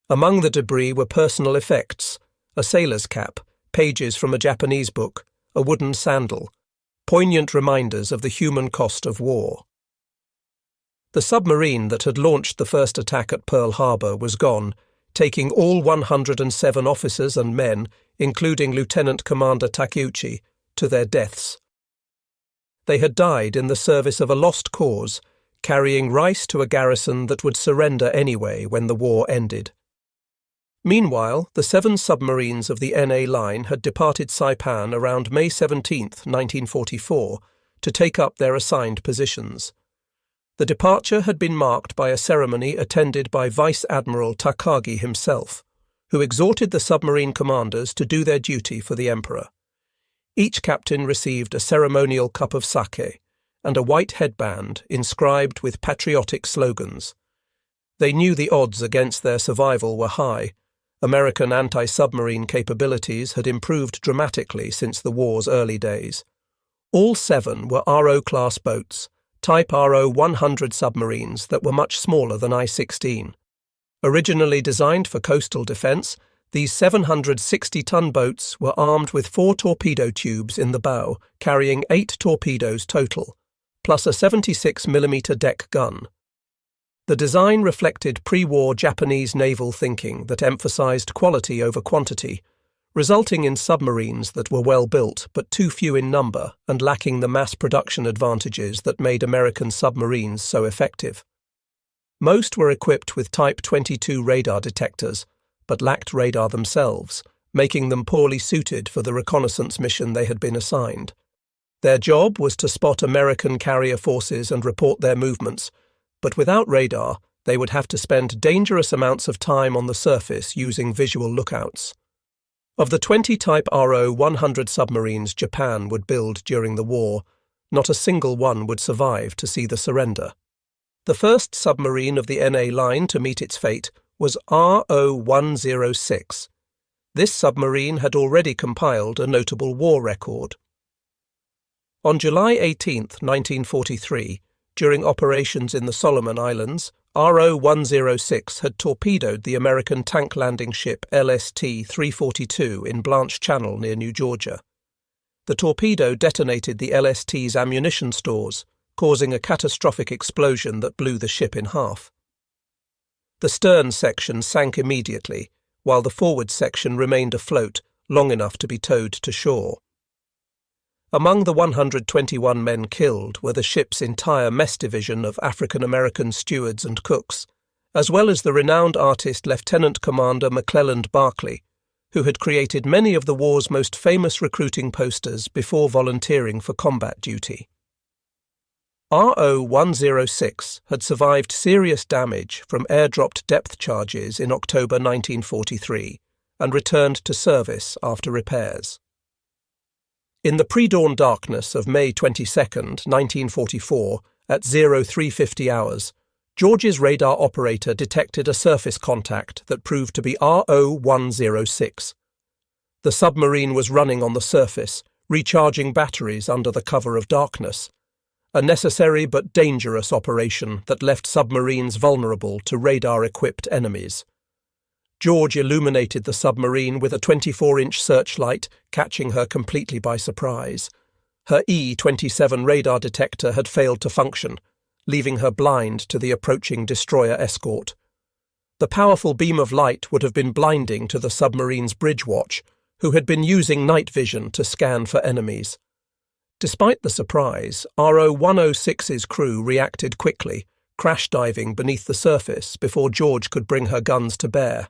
S1: Among the debris were personal effects, a sailor's cap, pages from a Japanese book, a wooden sandal, poignant reminders of the human cost of war. The submarine that had launched the first attack at Pearl Harbor was gone, taking all 107 officers and men, including Lieutenant Commander Takeuchi, to their deaths. They had died in the service of a lost cause, carrying rice to a garrison that would surrender anyway when the war ended. Meanwhile, the 7 submarines of the NA line had departed Saipan around May 17, 1944, to take up their assigned positions. The departure had been marked by a ceremony attended by Vice Admiral Takagi himself, who exhorted the submarine commanders to do their duty for the Emperor. Each captain received a ceremonial cup of sake and a white headband inscribed with patriotic slogans. They knew the odds against their survival were high. American anti-submarine capabilities had improved dramatically since the war's early days. All 7 were RO-class boats, Type RO-100 submarines that were much smaller than I-16. Originally designed for coastal defence, these 760-ton boats were armed with 4 torpedo tubes in the bow, carrying 8 torpedoes total, plus a 76mm deck gun. The design reflected pre-war Japanese naval thinking that emphasized quality over quantity, resulting in submarines that were well built but too few in number and lacking the mass production advantages that made American submarines so effective. Most were equipped with Type 22 radar detectors, but lacked radar themselves, making them poorly suited for the reconnaissance mission they had been assigned. Their job was to spot American carrier forces and report their movements, but without radar, they would have to spend dangerous amounts of time on the surface using visual lookouts. Of the 20 Type RO-100 submarines Japan would build during the war, not a single one would survive to see the surrender. The first submarine of the NA line to meet its fate was RO-106. This submarine had already compiled a notable war record. On July 18, 1943, during operations in the Solomon Islands, RO-106 had torpedoed the American tank landing ship LST-342 in Blanche Channel near New Georgia. The torpedo detonated the LST's ammunition stores, causing a catastrophic explosion that blew the ship in half. The stern section sank immediately, while the forward section remained afloat long enough to be towed to shore. Among the 121 men killed were the ship's entire mess division of African-American stewards and cooks, as well as the renowned artist Lieutenant Commander McClelland Barclay, who had created many of the war's most famous recruiting posters before volunteering for combat duty. RO-106 had survived serious damage from airdropped depth charges in October 1943 and returned to service after repairs. In the pre-dawn darkness of May 22, 1944, at 0350 hours, George's radar operator detected a surface contact that proved to be RO-106. The submarine was running on the surface, recharging batteries under the cover of darkness, a necessary but dangerous operation that left submarines vulnerable to radar-equipped enemies. George illuminated the submarine with a 24-inch searchlight, catching her completely by surprise. Her E-27 radar detector had failed to function, leaving her blind to the approaching destroyer escort. The powerful beam of light would have been blinding to the submarine's bridge watch, who had been using night vision to scan for enemies. Despite the surprise, RO-106's crew reacted quickly, crash diving beneath the surface before George could bring her guns to bear.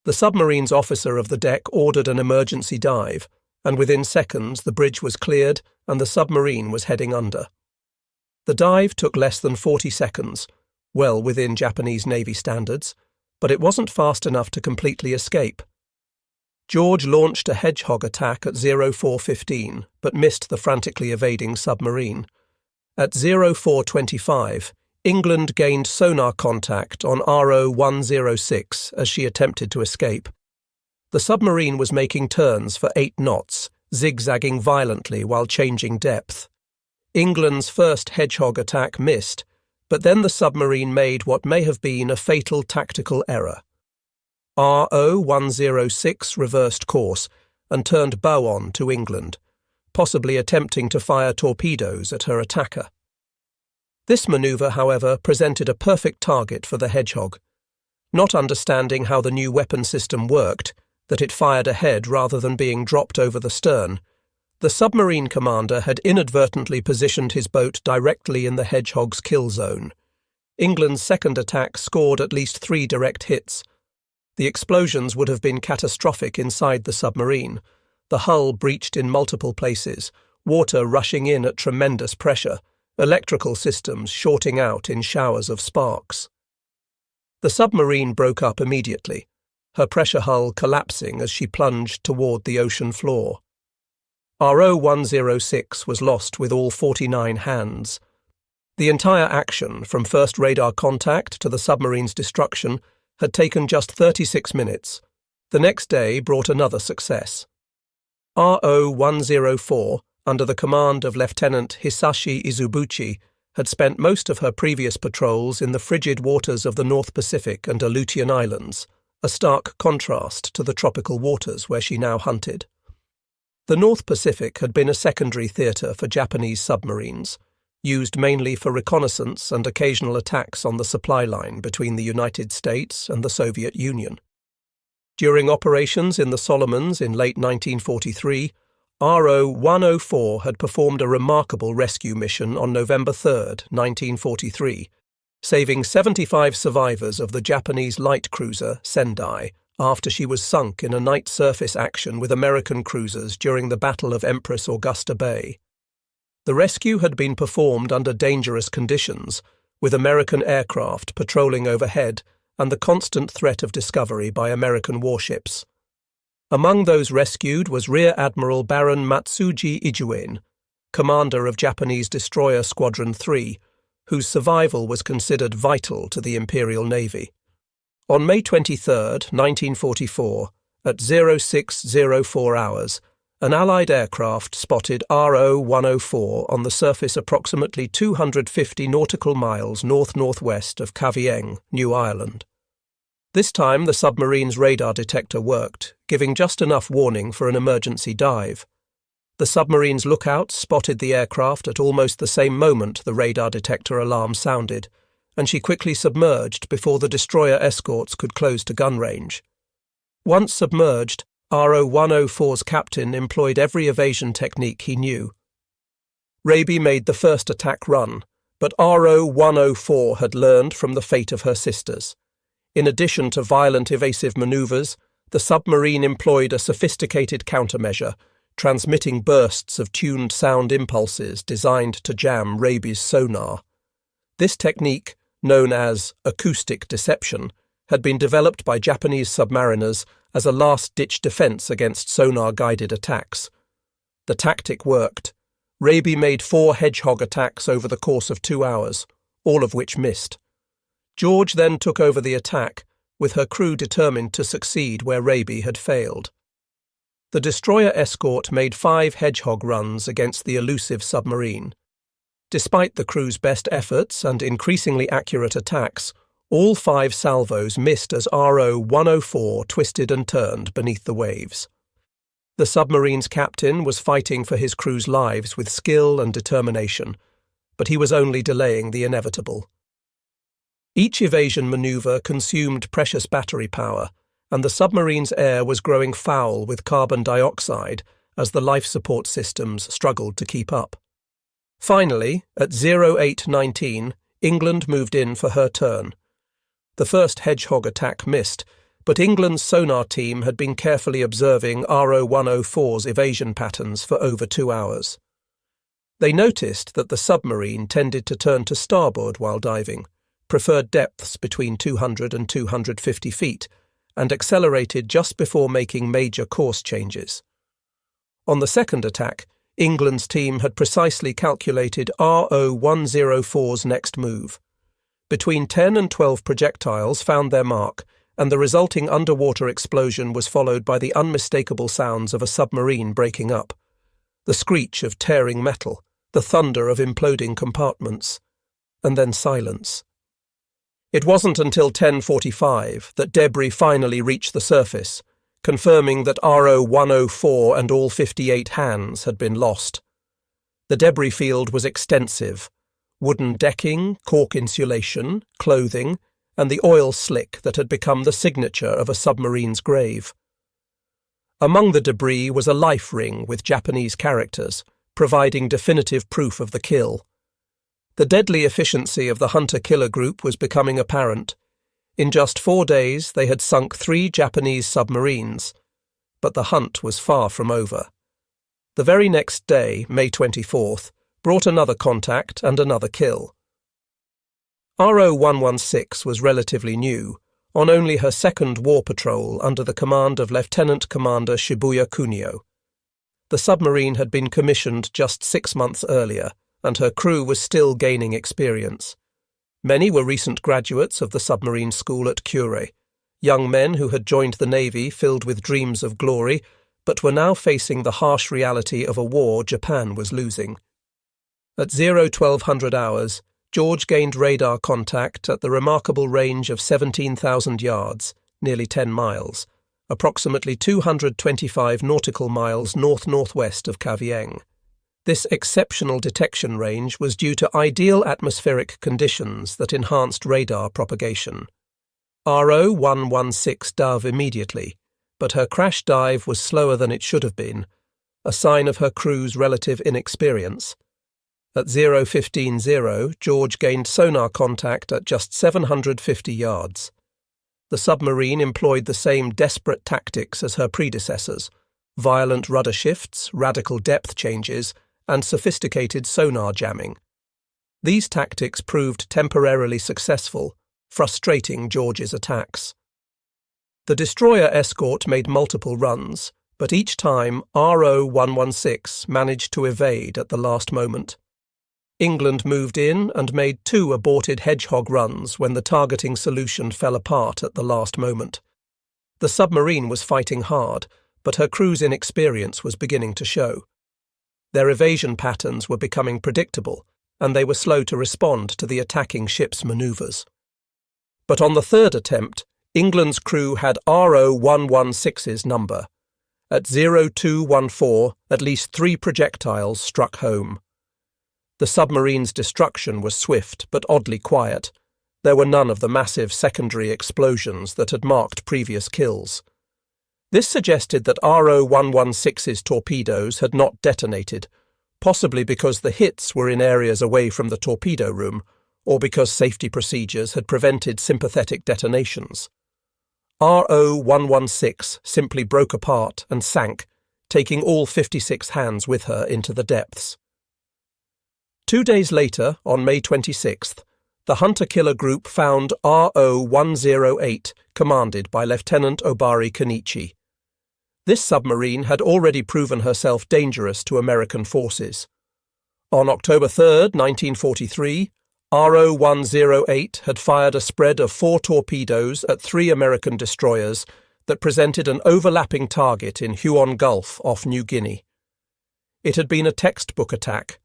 S1: The submarine's officer of the deck ordered an emergency dive, and within seconds the bridge was cleared and the submarine was heading under. The dive took less than 40 seconds, well within Japanese Navy standards, but it wasn't fast enough to completely escape. George launched a Hedgehog attack at 04:15, but missed the frantically evading submarine. At 04:25, England gained sonar contact on RO-106 as she attempted to escape. The submarine was making turns for 8 knots, zigzagging violently while changing depth. England's first Hedgehog attack missed, but then the submarine made what may have been a fatal tactical error. RO-106 reversed course and turned bow on to England, possibly attempting to fire torpedoes at her attacker. This manoeuvre, however, presented a perfect target for the Hedgehog. Not understanding how the new weapon system worked, that it fired ahead rather than being dropped over the stern, the submarine commander had inadvertently positioned his boat directly in the Hedgehog's kill zone. England's second attack scored at least 3 direct hits. The explosions would have been catastrophic inside the submarine. The hull breached in multiple places, water rushing in at tremendous pressure, electrical systems shorting out in showers of sparks. The submarine broke up immediately, her pressure hull collapsing as she plunged toward the ocean floor. RO-106 was lost with all 49 hands. The entire action, from first radar contact to the submarine's destruction, had taken just 36 minutes. The next day brought another success. RO-104, under the command of Lieutenant Hisashi Izubuchi, had spent most of her previous patrols in the frigid waters of the North Pacific and Aleutian Islands, a stark contrast to the tropical waters where she now hunted. The North Pacific had been a secondary theatre for Japanese submarines, used mainly for reconnaissance and occasional attacks on the supply line between the United States and the Soviet Union. During operations in the Solomons in late 1943, RO-104 had performed a remarkable rescue mission on November 3, 1943, saving 75 survivors of the Japanese light cruiser Sendai after she was sunk in a night surface action with American cruisers during the Battle of Empress Augusta Bay. The rescue had been performed under dangerous conditions, with American aircraft patrolling overhead and the constant threat of discovery by American warships. Among those rescued was Rear Admiral Baron Matsuji Ijuin, commander of Japanese destroyer Squadron 3, whose survival was considered vital to the Imperial Navy. On May 23, 1944, at 0604 hours, an Allied aircraft spotted RO-104 on the surface approximately 250 nautical miles north-northwest of Kavieng, New Ireland. This time the submarine's radar detector worked, giving just enough warning for an emergency dive. The submarine's lookout spotted the aircraft at almost the same moment the radar detector alarm sounded, and she quickly submerged before the destroyer escorts could close to gun range. Once submerged, RO-104's captain employed every evasion technique he knew. Raby made the first attack run, but RO-104 had learned from the fate of her sisters. In addition to violent evasive maneuvers, the submarine employed a sophisticated countermeasure, transmitting bursts of tuned sound impulses designed to jam Raby's sonar. This technique, known as acoustic deception, had been developed by Japanese submariners as a last-ditch defense against sonar-guided attacks. The tactic worked. Raby made 4 Hedgehog attacks over the course of 2 hours, all of which missed. George then took over the attack, with her crew determined to succeed where Raby had failed. The destroyer escort made 5 Hedgehog runs against the elusive submarine. Despite the crew's best efforts and increasingly accurate attacks, all 5 salvos missed as RO-104 twisted and turned beneath the waves. The submarine's captain was fighting for his crew's lives with skill and determination, but he was only delaying the inevitable. Each evasion maneuver consumed precious battery power, and the submarine's air was growing foul with carbon dioxide as the life support systems struggled to keep up. Finally, at 0819, England moved in for her turn. The first Hedgehog attack missed, but England's sonar team had been carefully observing RO-104's evasion patterns for over 2 hours. They noticed that the submarine tended to turn to starboard while diving, preferred depths between 200 and 250 feet, and accelerated just before making major course changes. On the second attack, England's team had precisely calculated RO-104's next move. Between 10 and 12 projectiles found their mark, and the resulting underwater explosion was followed by the unmistakable sounds of a submarine breaking up, the screech of tearing metal, the thunder of imploding compartments, and then silence. It wasn't until 10:45 that debris finally reached the surface, confirming that RO-104 and all 58 hands had been lost. The debris field was extensive: wooden decking, cork insulation, clothing, and the oil slick that had become the signature of a submarine's grave. Among the debris was a life ring with Japanese characters, providing definitive proof of the kill. The deadly efficiency of the hunter-killer group was becoming apparent. In just 4 days, they had sunk 3 Japanese submarines. But the hunt was far from over. The very next day, May 24th, brought another contact and another kill. RO-116 was relatively new, on only her second war patrol under the command of Lieutenant Commander Shibuya Kunio. The submarine had been commissioned just 6 months earlier, and her crew was still gaining experience. Many were recent graduates of the submarine school at Kure, young men who had joined the Navy filled with dreams of glory, but were now facing the harsh reality of a war Japan was losing. At 1200 hours, George gained radar contact at the remarkable range of 17,000 yards, nearly 10 miles, approximately 225 nautical miles north-northwest of Kavieng. This exceptional detection range was due to ideal atmospheric conditions that enhanced radar propagation. RO-116 dove immediately, but her crash dive was slower than it should have been, a sign of her crew's relative inexperience. At 15:00, George gained sonar contact at just 750 yards. The submarine employed the same desperate tactics as her predecessors: violent rudder shifts, radical depth changes, and sophisticated sonar jamming. These tactics proved temporarily successful, frustrating George's attacks. The destroyer escort made multiple runs, but each time RO-116 managed to evade at the last moment. England moved in and made 2 aborted Hedgehog runs when the targeting solution fell apart at the last moment. The submarine was fighting hard, but her crew's inexperience was beginning to show. Their evasion patterns were becoming predictable, and they were slow to respond to the attacking ship's manoeuvres. But on the third attempt, England's crew had RO-116's number. At 0214, at least 3 projectiles struck home. The submarine's destruction was swift but oddly quiet. There were none of the massive secondary explosions that had marked previous kills. This suggested that RO-116's torpedoes had not detonated, possibly because the hits were in areas away from the torpedo room, or because safety procedures had prevented sympathetic detonations. RO-116 simply broke apart and sank, taking all 56 hands with her into the depths. 2 days later, on May 26th, the hunter-killer group found RO-108, commanded by Lieutenant Obari Kenichi. This submarine had already proven herself dangerous to American forces. On October 3, 1943, RO-108 had fired a spread of 4 torpedoes at 3 American destroyers that presented an overlapping target in Huon Gulf off New Guinea. It had been a textbook attack.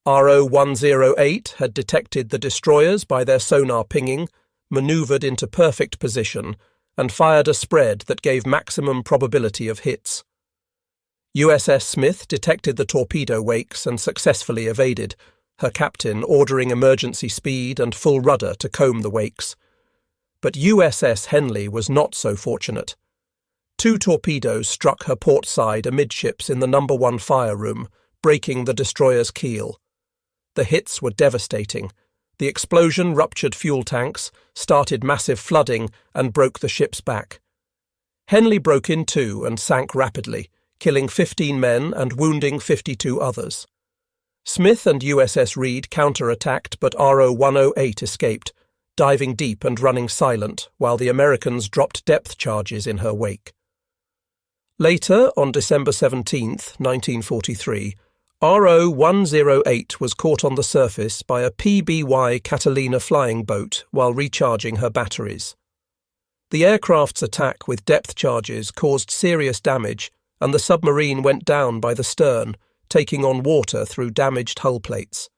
S1: RO-108 had detected the destroyers by their sonar pinging, manoeuvred into perfect position, and fired a spread that gave maximum probability of hits. USS Smith detected the torpedo wakes and successfully evaded, her captain ordering emergency speed and full rudder to comb the wakes. But USS Henley was not so fortunate. 2 torpedoes struck her port side amidships in the No. 1 fire room, breaking the destroyer's keel. The hits were devastating. The explosion ruptured fuel tanks, started massive flooding, and broke the ship's back. Henley broke in too and sank rapidly, killing 15 men and wounding 52 others. Smith and USS Reed counter-attacked, but RO-108 escaped, diving deep and running silent, while the Americans dropped depth charges in her wake. Later, on December 17, 1943, RO-108 was caught on the surface by a PBY Catalina flying boat while recharging her batteries. The aircraft's attack with depth charges caused serious damage, and the submarine went down by the stern, taking on water through damaged hull plates.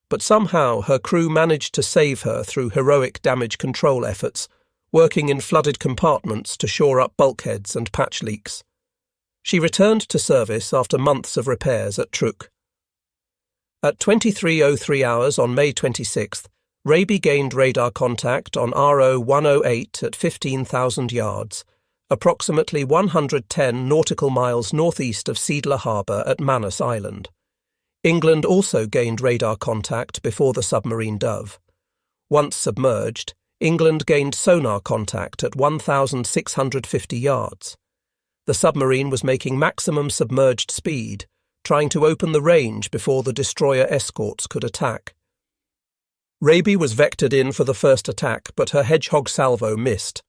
S1: But somehow her crew managed to save her through heroic damage control efforts, working in flooded compartments to shore up bulkheads and patch leaks. She returned to service after months of repairs at Truk. At 23:03 hours on May 26th, Raby gained radar contact on RO-108 at 15,000 yards, approximately 110 nautical miles northeast of Seidler Harbour at Manus Island. England also gained radar contact before the submarine Dove. Once submerged, England gained sonar contact at 1,650 yards. The submarine was making maximum submerged speed, trying to open the range before the destroyer escorts could attack. Raby was vectored in for the first attack, but her Hedgehog salvo missed.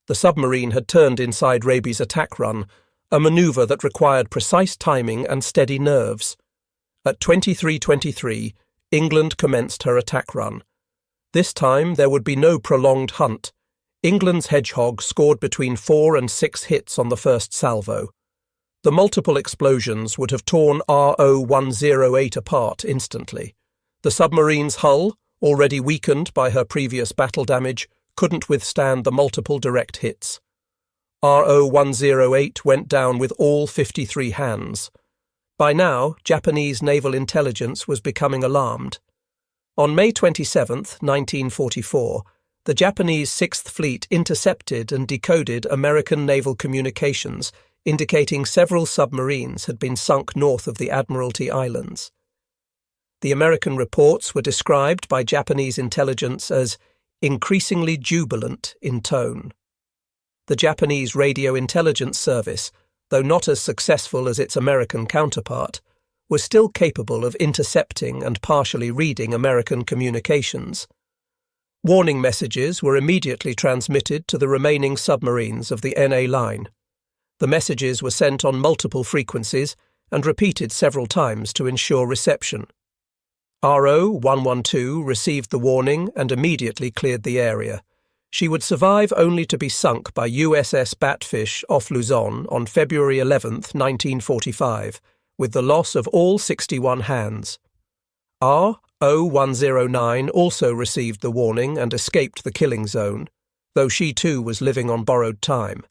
S1: The submarine had turned inside Raby's attack run, a manoeuvre that required precise timing and steady nerves. At 23:23, England commenced her attack run. This time there would be no prolonged hunt. England's Hedgehog scored between 4 and 6 hits on the first salvo. The multiple explosions would have torn RO-108 apart instantly. The submarine's hull, already weakened by her previous battle damage, couldn't withstand the multiple direct hits. RO-108 went down with all 53 hands. By now, Japanese naval intelligence was becoming alarmed. On May 27, 1944, the Japanese Sixth Fleet intercepted and decoded American naval communications, indicating several submarines had been sunk north of the Admiralty Islands. The American reports were described by Japanese intelligence as increasingly jubilant in tone. The Japanese Radio Intelligence Service, though not as successful as its American counterpart, was still capable of intercepting and partially reading American communications. Warning messages were immediately transmitted to the remaining submarines of the NA line. The messages were sent on multiple frequencies and repeated several times to ensure reception. RO-112 received the warning and immediately cleared the area. She would survive only to be sunk by USS Batfish off Luzon on February 11, 1945, with the loss of all 61 hands. RO-109 also received the warning and escaped the killing zone, though she too was living on borrowed time.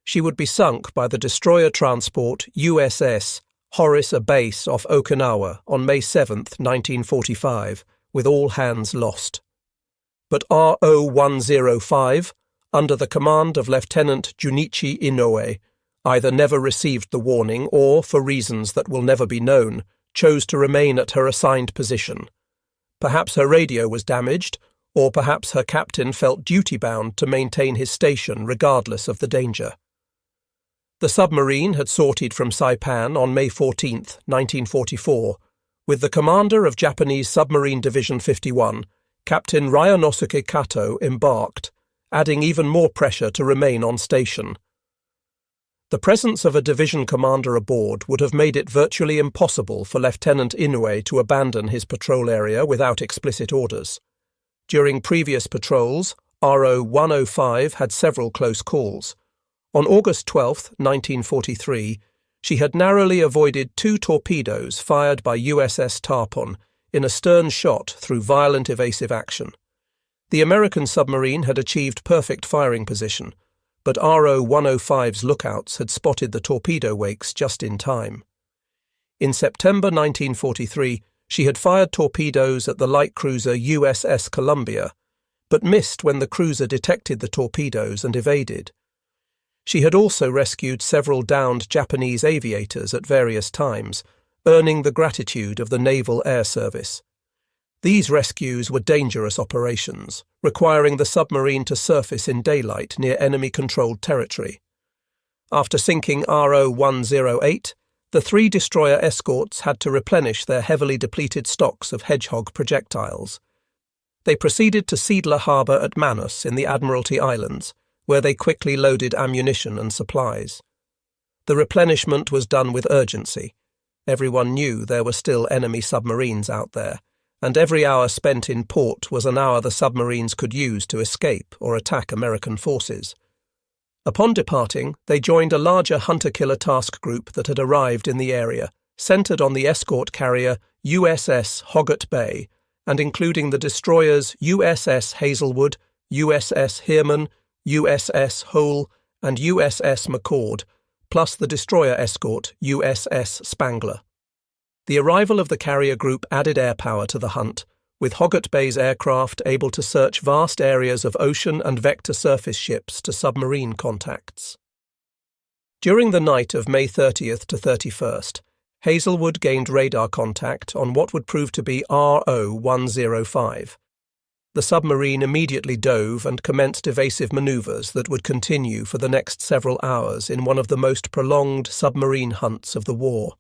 S1: She would be sunk by the destroyer transport USS Horace a base off Okinawa on May 7, 1945, with all hands lost. But RO-105, under the command of Lieutenant Junichi Inoue, either never received the warning or, for reasons that will never be known, chose to remain at her assigned position. Perhaps her radio was damaged, or perhaps her captain felt duty-bound to maintain his station regardless of the danger. The submarine had sortied from Saipan on May 14, 1944, with the commander of Japanese Submarine Division 51, Captain Ryanosuke Kato, embarked, adding even more pressure to remain on station. The presence of a division commander aboard would have made it virtually impossible for Lieutenant Inoue to abandon his patrol area without explicit orders. During previous patrols, RO-105 had several close calls. On August 12, 1943, she had narrowly avoided 2 torpedoes fired by USS Tarpon in a stern shot through violent evasive action. The American submarine had achieved perfect firing position, but RO-105's lookouts had spotted the torpedo wakes just in time. In September 1943, she had fired torpedoes at the light cruiser USS Columbia, but missed when the cruiser detected the torpedoes and evaded. She had also rescued several downed Japanese aviators at various times, earning the gratitude of the Naval Air Service. These rescues were dangerous operations, requiring the submarine to surface in daylight near enemy-controlled territory. After sinking RO-108, the 3 destroyer escorts had to replenish their heavily depleted stocks of Hedgehog projectiles. They proceeded to Seidler Harbour at Manus in the Admiralty Islands, where they quickly loaded ammunition and supplies. The replenishment was done with urgency. Everyone knew there were still enemy submarines out there, and every hour spent in port was an hour the submarines could use to escape or attack American forces. Upon departing, they joined a larger hunter-killer task group that had arrived in the area, centered on the escort carrier USS Hoggett Bay, and including the destroyers USS Hazelwood, USS Heermann, USS Hole, and USS McCord, plus the destroyer escort USS Spangler. The arrival of the carrier group added air power to the hunt, with Hoggett Bay's aircraft able to search vast areas of ocean and vector surface ships to submarine contacts. During the night of May 30th to 31st, Hazelwood gained radar contact on what would prove to be RO-105. The submarine immediately dove and commenced evasive maneuvers that would continue for the next several hours in one of the most prolonged submarine hunts of the war.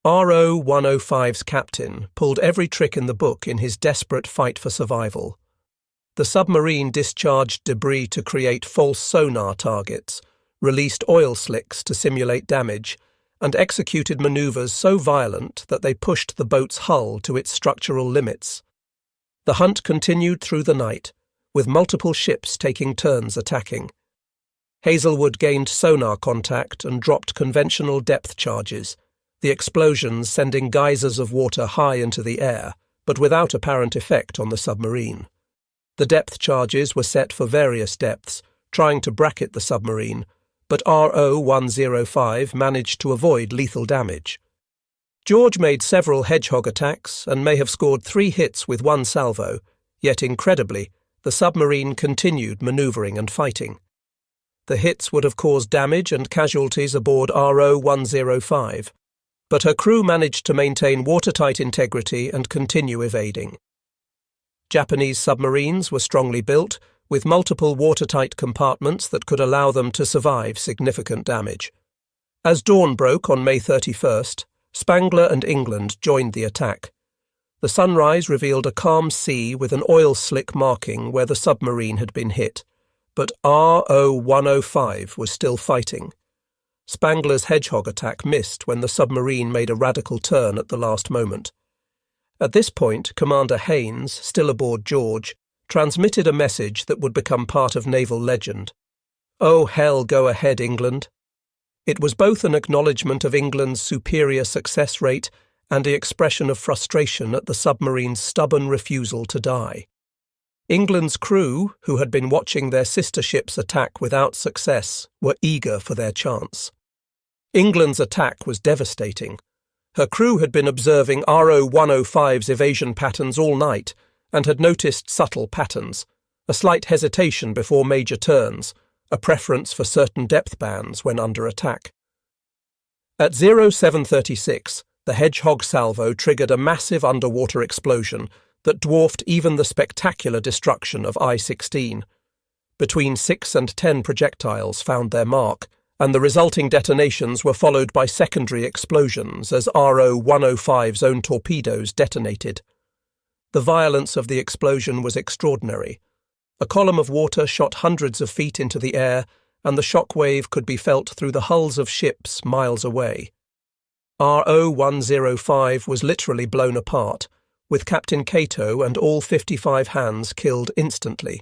S1: RO-105's captain pulled every trick in the book in his desperate fight for survival. The submarine discharged debris to create false sonar targets, released oil slicks to simulate damage, and executed maneuvers so violent that they pushed the boat's hull to its structural limits. The hunt continued through the night, with multiple ships taking turns attacking. Hazelwood gained sonar contact and dropped conventional depth charges, the explosions sending geysers of water high into the air, but without apparent effect on the submarine. The depth charges were set for various depths, trying to bracket the submarine, but RO-105 managed to avoid lethal damage. George made several Hedgehog attacks and may have scored 3 hits with 1 salvo, yet incredibly, the submarine continued manoeuvring and fighting. The hits would have caused damage and casualties aboard RO-105, but her crew managed to maintain watertight integrity and continue evading. Japanese submarines were strongly built, with multiple watertight compartments that could allow them to survive significant damage. As dawn broke on May 31st, Spangler and England joined the attack. The sunrise revealed a calm sea with an oil slick marking where the submarine had been hit, but RO-105 was still fighting. Spangler's Hedgehog attack missed when the submarine made a radical turn at the last moment. At this point, Commander Haynes, still aboard George, transmitted a message that would become part of naval legend. "Oh hell, go ahead, England." It was both an acknowledgement of England's superior success rate and the expression of frustration at the submarine's stubborn refusal to die. England's crew, who had been watching their sister ships attack without success, were eager for their chance. England's attack was devastating. Her crew had been observing RO-105's evasion patterns all night and had noticed subtle patterns, a slight hesitation before major turns, a preference for certain depth bands when under attack. At 0736, the Hedgehog salvo triggered a massive underwater explosion that dwarfed even the spectacular destruction of I-16. Between 6 and 10 projectiles found their mark, and the resulting detonations were followed by secondary explosions as RO-105's own torpedoes detonated. The violence of the explosion was extraordinary. A column of water shot hundreds of feet into the air, and the shock wave could be felt through the hulls of ships miles away. RO-105 was literally blown apart, with Captain Cato and all 55 hands killed instantly.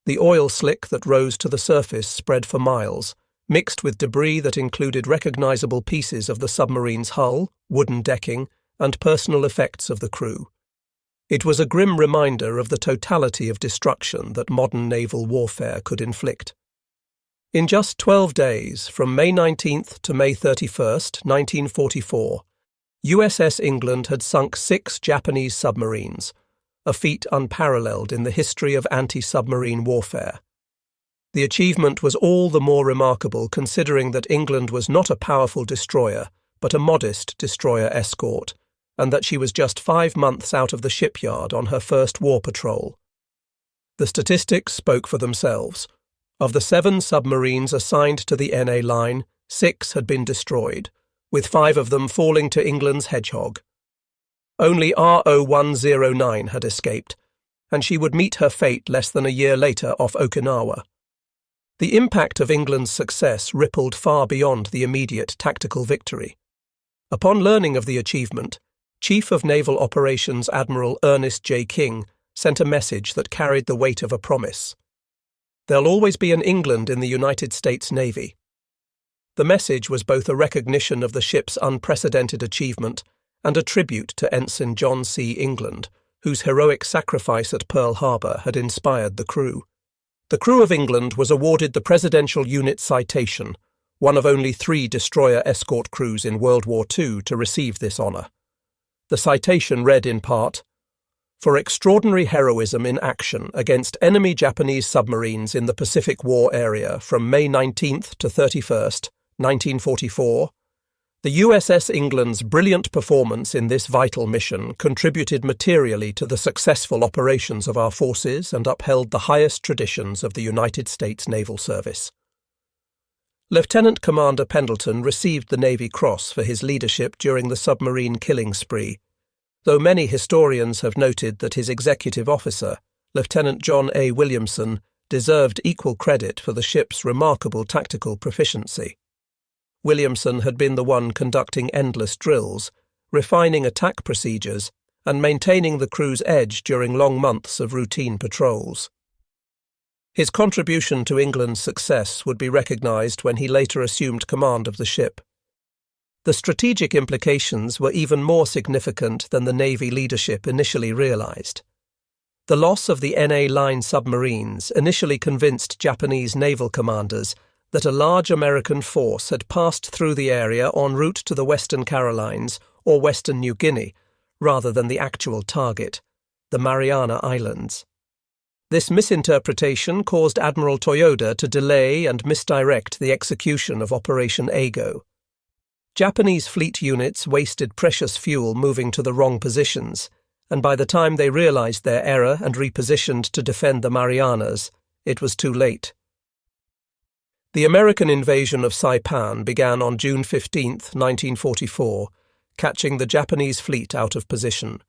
S1: The oil slick that rose to the surface spread for miles, mixed with debris that included recognizable pieces of the submarine's hull, wooden decking, and personal effects of the crew. It was a grim reminder of the totality of destruction that modern naval warfare could inflict. In just 12 days, from May 19th to May 31st, 1944, USS England had sunk 6 Japanese submarines, a feat unparalleled in the history of anti-submarine warfare. The achievement was all the more remarkable considering that England was not a powerful destroyer, but a modest destroyer escort, and that she was just 5 months out of the shipyard on her first war patrol. The statistics spoke for themselves. Of the 7 submarines assigned to the NA line, 6 had been destroyed, with 5 of them falling to England's Hedgehog. Only RO-109 had escaped, and she would meet her fate less than a year later off Okinawa. The impact of England's success rippled far beyond the immediate tactical victory. Upon learning of the achievement, Chief of Naval Operations Admiral Ernest J. King sent a message that carried the weight of a promise. There'll always be an England in the United States Navy. The message was both a recognition of the ship's unprecedented achievement and a tribute to Ensign John C. England, whose heroic sacrifice at Pearl Harbor had inspired the crew. The crew of England was awarded the Presidential Unit Citation, one of only 3 destroyer escort crews in World War II to receive this honor. The citation read in part, "For extraordinary heroism in action against enemy Japanese submarines in the Pacific War area from May 19th to 31st, 1944, the USS England's brilliant performance in this vital mission contributed materially to the successful operations of our forces and upheld the highest traditions of the United States Naval Service." Lieutenant Commander Pendleton received the Navy Cross for his leadership during the submarine killing spree, though many historians have noted that his executive officer, Lieutenant John A. Williamson, deserved equal credit for the ship's remarkable tactical proficiency. Williamson had been the one conducting endless drills, refining attack procedures, and maintaining the crew's edge during long months of routine patrols. His contribution to England's success would be recognised when he later assumed command of the ship. The strategic implications were even more significant than the Navy leadership initially realised. The loss of the NA line submarines initially convinced Japanese naval commanders that a large American force had passed through the area en route to the Western Carolines or Western New Guinea, rather than the actual target, the Mariana Islands. This misinterpretation caused Admiral Toyoda to delay and misdirect the execution of Operation Ago. Japanese fleet units wasted precious fuel moving to the wrong positions, and by the time they realized their error and repositioned to defend the Marianas, it was too late. The American invasion of Saipan began on June 15, 1944, catching the Japanese fleet out of position.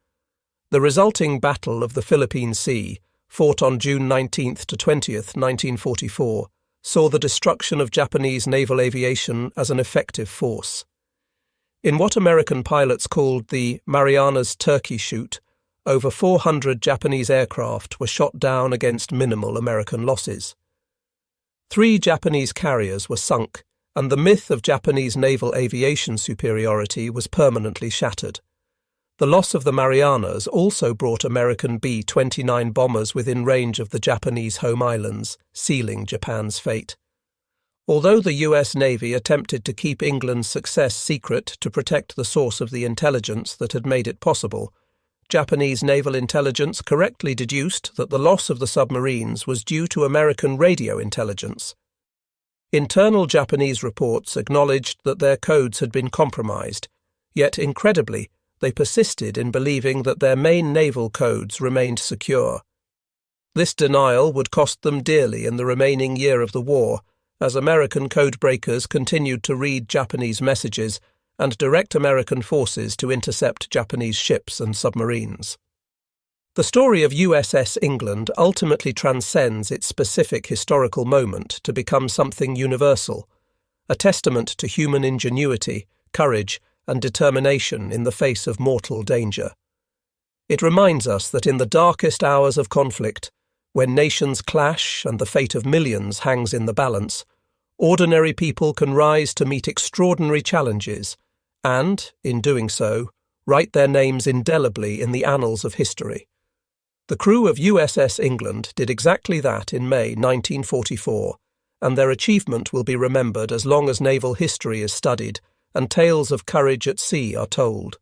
S1: The resulting Battle of the Philippine Sea, fought on June 19 to 20, 1944, saw the destruction of Japanese naval aviation as an effective force. In what American pilots called the Marianas Turkey Shoot, over 400 Japanese aircraft were shot down against minimal American losses. 3 Japanese carriers were sunk, and the myth of Japanese naval aviation superiority was permanently shattered. The loss of the Marianas also brought American B-29 bombers within range of the Japanese home islands, sealing Japan's fate. Although the US Navy attempted to keep England's success secret to protect the source of the intelligence that had made it possible, Japanese naval intelligence correctly deduced that the loss of the submarines was due to American radio intelligence. Internal Japanese reports acknowledged that their codes had been compromised, yet incredibly, they persisted in believing that their main naval codes remained secure. This denial would cost them dearly in the remaining year of the war, as American codebreakers continued to read Japanese messages and direct American forces to intercept Japanese ships and submarines. The story of USS England ultimately transcends its specific historical moment to become something universal, a testament to human ingenuity, courage, and determination in the face of mortal danger. It reminds us that in the darkest hours of conflict, when nations clash and the fate of millions hangs in the balance, ordinary people can rise to meet extraordinary challenges and, in doing so, write their names indelibly in the annals of history. The crew of USS England did exactly that in May 1944, and their achievement will be remembered as long as naval history is studied and tales of courage at sea are told.